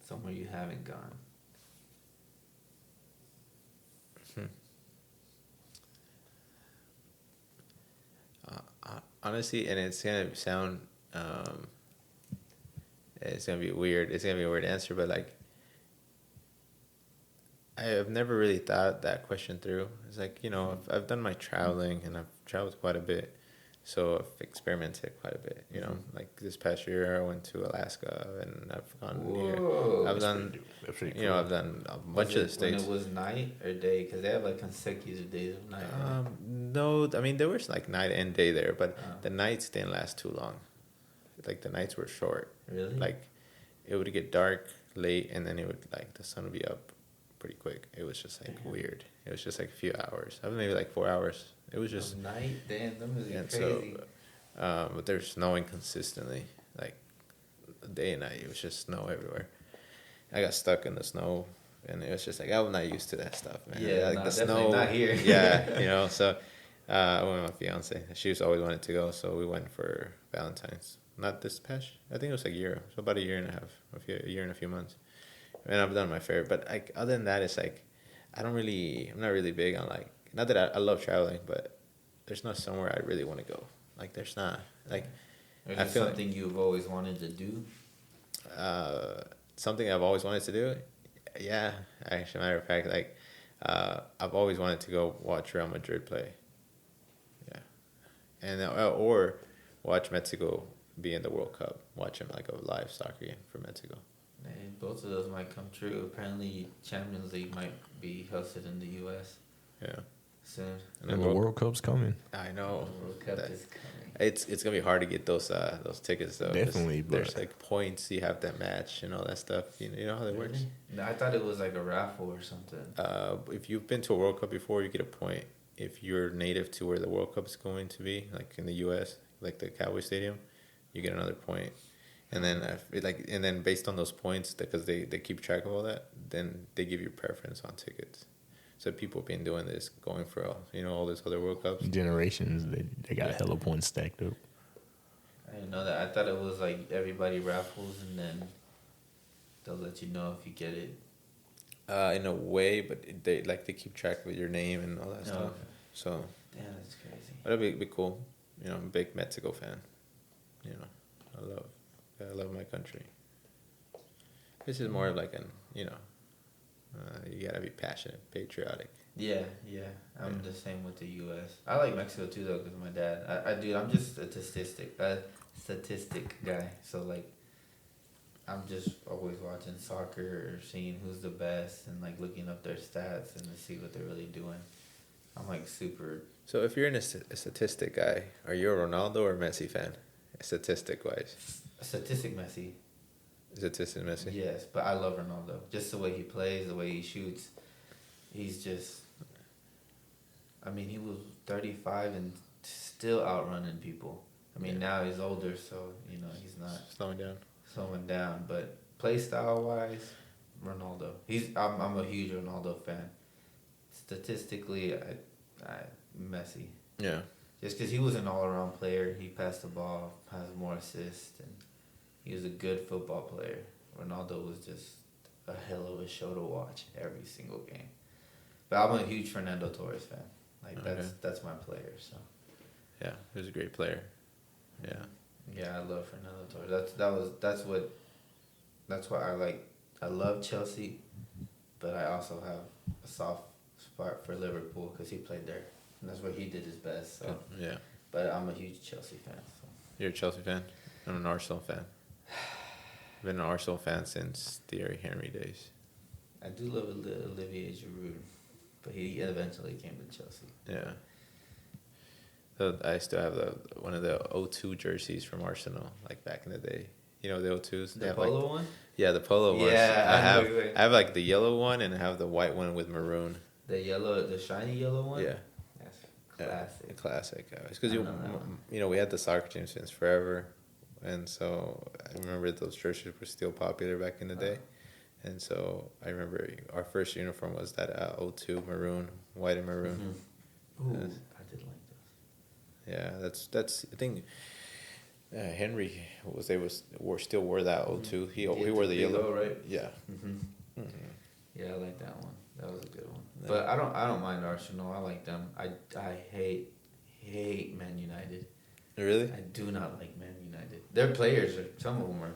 Somewhere you haven't gone? Honestly, and it's gonna sound, it's gonna be weird. It's gonna be a weird answer, but like, I have never really thought that question through. It's like I've done my traveling and I've traveled quite a bit, So I've experimented quite a bit. You know, like this past year, I went to Alaska, and I've gone here. Whoa. I've done, That's pretty you cool. know, I've done a Was bunch of the it when states. it was night or day? Because they have like consecutive days of night. Right? No, I mean there was like night and day there, but Oh. the nights didn't last too long. Like the nights were short. Really? Like it would get dark late, and then it would like the sun would be up pretty quick. It was just like weird. It was just like a few hours. I mean, maybe like 4 hours. It was just Of night? Damn, them is and crazy. so, but there's snowing consistently, like day and night. It was just snow everywhere. I got stuck in the snow, and it was just like I'm not used to that stuff, man. Yeah, like nah, the definitely snow. not here. Yeah, you know. So I went with my fiance. She was always wanted to go, so we went for Valentine's. Not this past. I think it was like a year, so about a year and a half, a year and a few months. And I've done my fair, but like other than that, it's like I'm not really big on like not that I love traveling, but there's not somewhere I really want to go. Like there's not like Is I it feel like- something you've always wanted to do? something I've always wanted to do. Yeah, actually, matter of fact, like I've always wanted to go watch Real Madrid play. Yeah, and or watch Mexico be in the World Cup. Watch them like a live soccer game for Mexico. Man, both of those might come true. Apparently, Champions League might be hosted in the U.S. Yeah, soon. and And the World Cup's coming. I know. The World Cup that- is coming. It's gonna be hard to get those tickets though. 'cause Definitely, but- there's like points you have to match and all that stuff. You know how that works. Really? No, I thought it was like a raffle or something. If you've been to a World Cup before, you get a point. If you're native to where the World Cup is going to be, like in the U.S., like the Cowboy Stadium, you get another point. And then and then based on those points, because they keep track of all that, then they give you preference on tickets. So people have been doing this, going for all these other World Cups. Generations, they got hella points stacked up. I didn't know that. I thought it was like everybody raffles and then they'll let you know if you get it. In a way, but they keep track of your name and all that Oh, stuff. okay. So Damn, that's crazy. that'd be cool. You know, I'm a big Mexico fan. You know, I love my country. This is more of like you gotta be passionate, patriotic. Yeah. I'm the same with the U.S. I like Mexico too though, because of my dad. I'm just a statistic guy. So like, I'm just always watching soccer or seeing who's the best and like looking up their stats and to see what they're really doing. I'm like super. So if you're a statistic guy, are you a Ronaldo or Messi fan? Statistic wise, Statistic Messi. statistic Messi. Yes, but I love Ronaldo. Just the way he plays, the way he shoots. He's just. I mean, he was 35 and still outrunning people. I mean, now he's older, so he's not Slowing down. slowing down. But play style wise, Ronaldo. I'm a huge Ronaldo fan. Statistically, I Messi. Yeah. Just because he was an all-around player, he passed the ball, has more assists, and he was a good football player. Ronaldo was just a hell of a show to watch every single game. But I'm a huge Fernando Torres fan. Like that's my player. So Yeah, he was a great player. Yeah. yeah, I love Fernando Torres. That's why I like. I love Chelsea, but I also have a soft spot for Liverpool because he played there. And that's where he did his best. So, Yeah. but I'm a huge Chelsea fan. So. You're a Chelsea fan? I'm an Arsenal fan. I've been an Arsenal fan since Thierry Henry days. I do love Olivier Giroud, but he eventually came to Chelsea. Yeah. So I still have one of the O2 jerseys from Arsenal, like back in the day. You know the O2s? They The have, polo like, one? yeah, the polo ones. Yeah, I know what I have like the yellow one and I have the white one with maroon. The shiny yellow one? Yeah. That's Yeah, classic. a classic. Because I know that one. we had the soccer team since forever, and so I remember those jerseys were still popular back in the day, and so I remember our first uniform was that O2 maroon, white and maroon. Ooh, Yes. I did like those. Yeah, that's I think Henry still wore that O2. He wore the big yellow, O, right? Yeah. Mm-hmm. Yeah, I like that one. That was a good one. But I don't mind Arsenal. I like them. I hate Man United. Really? I do not like Man United. Their players some of them are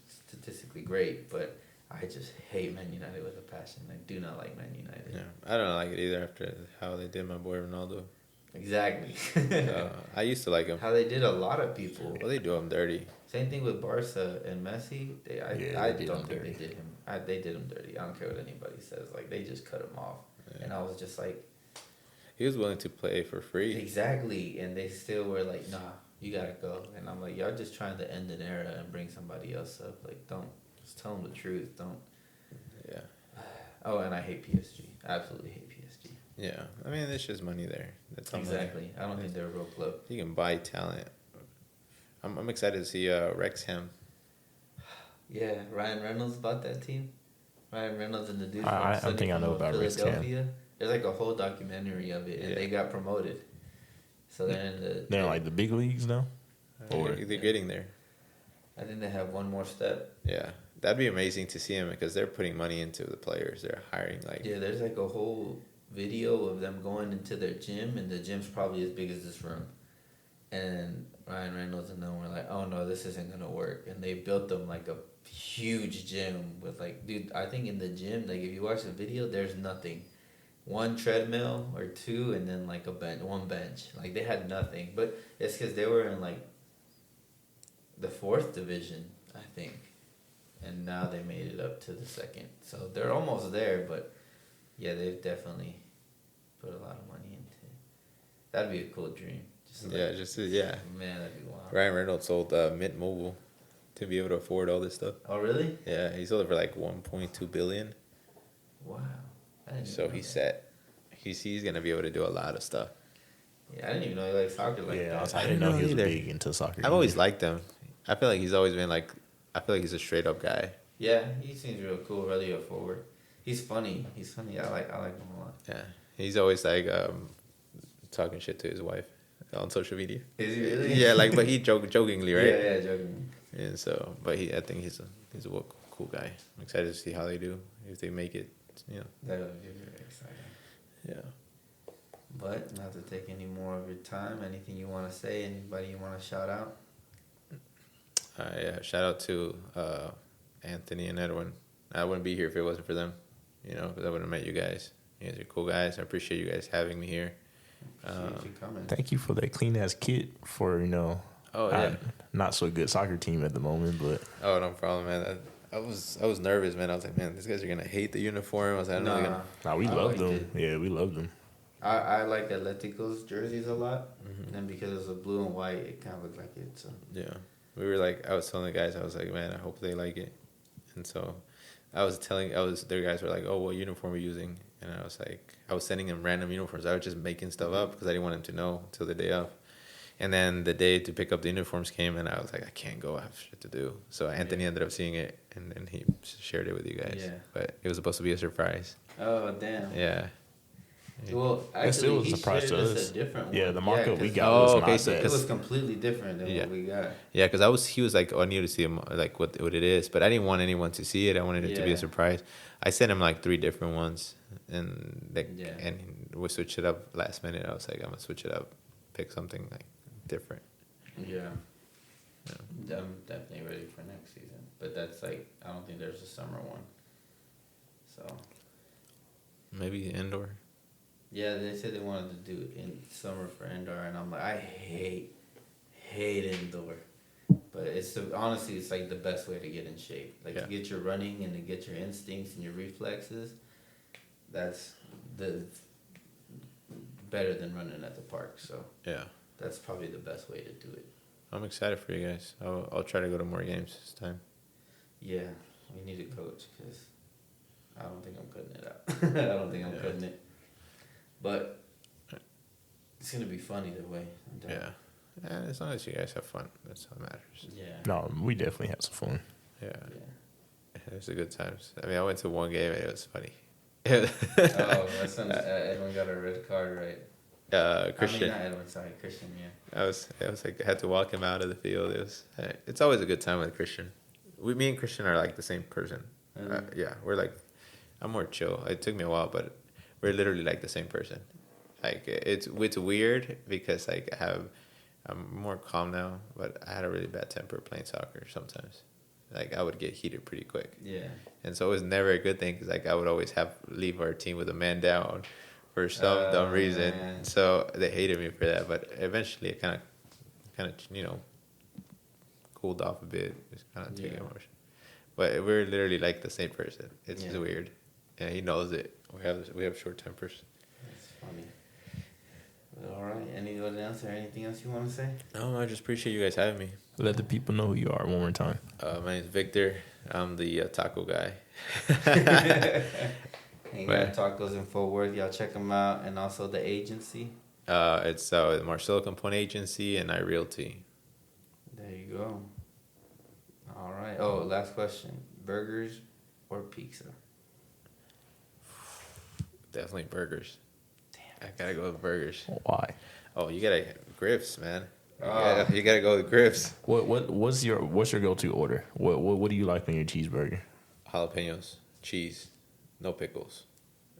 statistically great, but I just hate Man United with a passion. I do not like Man United. Yeah, I don't like it either after how they did my boy Ronaldo. Exactly. I used to like him. How they did a lot of people. Well, they do him dirty. Same thing with Barca and Messi. I they did don't him think dirty. they did him. They did him dirty. I don't care what anybody says. Like they just cut him off, and I was just like, He was willing to play for free. exactly. And they still were like, nah, you gotta go. And I'm like, y'all just trying to end an era and bring somebody else up. Like, don't just tell them the truth. Don't. Yeah. Oh, and I hate PSG. Absolutely hate PSG. Yeah. I mean, there's just money there. That's how money- Exactly. I don't think they're a real club. You can buy talent. I'm excited to see Wrexham. Yeah, Ryan Reynolds bought that team. Ryan Reynolds and the dude I from think I know about Wrexham. Philadelphia. There's like a whole documentary of it, and they got promoted. So they're in the. They're in like the big leagues now. Or They're getting there. I think they have one more step. Yeah. That'd be amazing to see him because they're putting money into the players. They're hiring like. Yeah, there's like a whole video of them going into their gym, and the gym's probably as big as this room. And Ryan Reynolds and them were like, "Oh no, this isn't gonna work." And they built them like a huge gym with like, dude, I think in the gym, like if you watch the video, there's nothing. One treadmill or two, and then like one bench. Like they had nothing, but it's because they were in like the 4th division, I think, and now they made it up to the 2nd. So they're almost there, but yeah, they've definitely put a lot of money into it. That'd be a cool dream. Yeah. Man, that'd be wild. Ryan Reynolds sold Mint Mobile to be able to afford all this stuff. Oh really? Yeah, he sold it for like 1.2 billion. Wow. I didn't So even know he's that. set. He's gonna be able to do a lot of stuff. Yeah, I didn't even know he liked soccer like yeah, that. I I didn't didn't know know he was either. big into soccer. I've always liked him. I feel like he's always been like. I feel like he's a straight up guy. Yeah, he seems real cool, really a forward. He's funny. I like him a lot. Yeah, he's always like talking shit to his wife on social media. Is he really? Yeah, like but he jokingly, right? Yeah, joking. And so, but I think he's a cool guy. I'm excited to see how they do if they make it. You know. That would be very exciting. Yeah. But not to take any more of your time. Anything you want to say? Anybody you want to shout out? Yeah. Shout out to Anthony and Edwin. I wouldn't be here if it wasn't for them. You know, because I wouldn't have met you guys. You guys are cool guys. I appreciate you guys having me here. Appreciate you coming. Thank you for that clean ass kit for Oh yeah. not so good soccer team at the moment, but Oh, no problem, man. I was nervous, man. I was like, man, these guys are gonna hate the uniform. I was like, I don't know. They're gonna... we I loved liked them. Yeah, we loved them. I like Atletico's jerseys a lot, and because it's a blue and white, it kind of looked like it. So Yeah, we were like, I was telling the guys, I was like, man, I hope they like it. And so, their guys were like, oh, what uniform are you using? And I was like, I was sending them random uniforms. I was just making stuff up because I didn't want them to know until the day of. And then the day to pick up the uniforms came, and I was like, I can't go. I have shit to do. So Anthony ended up seeing it, and then he shared it with you guys. Yeah. But it was supposed to be a surprise. oh damn. Yeah. Well, That actually, still was he a surprise shared to us us. a different one. Yeah, the markup we 'cause got Oh, was okay, not so that. it was completely different than Yeah. what we got. Yeah, because he was like, oh, I need to see him, like what it is, but I didn't want anyone to see it. I wanted it to be Yeah. a surprise. I sent him like 3 different ones, and Yeah. and we switched it up last minute. I was like, I'm gonna switch it up, pick something like different. Yeah. I'm definitely ready for next season, but that's like I don't think there's a summer one. So Maybe indoor. yeah, they said they wanted to do it in summer for indoor, and I'm like, I hate indoor. But honestly, it's like the best way to get in shape. Like Yeah. to get your running and to get your instincts and your reflexes. That's better than running at the park. So Yeah, that's probably the best way to do it. I'm excited for you guys. I'll try to go to more games this time. Yeah, we need a coach because I don't think I'm cutting it out. I don't think I'm cutting it. But it's gonna be fun either way. Yeah, as long as you guys have fun, that's all that matters. Yeah. No, we definitely had some fun. Yeah, Yeah. it was a good times. I mean, I went to one game and it was funny. Oh, my son, Edwin got a red card, right? Christian. I mean, not Edwin, sorry, Christian, yeah. I was like, I had to walk him out of the field. It's always a good time with Christian. Me and Christian are like the same person. Really? Yeah, we're like, I'm more chill. It took me a while, but we're literally like the same person. Like it's weird because like I'm more calm now, but I had a really bad temper playing soccer sometimes. Like I would get heated pretty quick. Yeah. And so it was never a good thing because like I would always leave our team with a man down, for some dumb reason. Man. So they hated me for that. But eventually, it kind of, cooled off a bit. Just kind of took Yeah. emotion. But we're literally like the same person. It's Yeah. just weird. And he knows it. We have short tempers. That's funny. All right. Anyone else or anything else you want to say? No, I just appreciate you guys having me. Let the people know who you are one more time. My name's Victor. I'm the taco guy. Hanging Right. out Tacos in Fort Worth. Y'all check them out. And also the agency. It's Marcelo Compone Agency and I Realty. There you go. All right. Oh, last question. Burgers or pizza? Definitely burgers. Damn. I gotta go with burgers. Why? Oh, you gotta grips, man. Oh. You gotta go with grips. What's your go-to order? What do you like on your cheeseburger? Jalapenos, cheese, no pickles,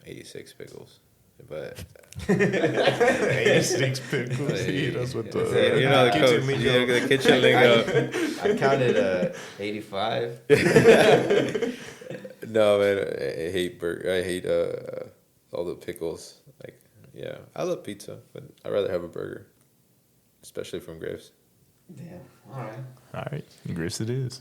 86 pickles. But 86 pickles. Yeah, That's what the code. The kitchen lingo. I counted 85. No, man, I hate I hate all the pickles. Like, yeah, I love pizza, but I'd rather have a burger, especially from Graves. Damn. All right. All right, grits it is.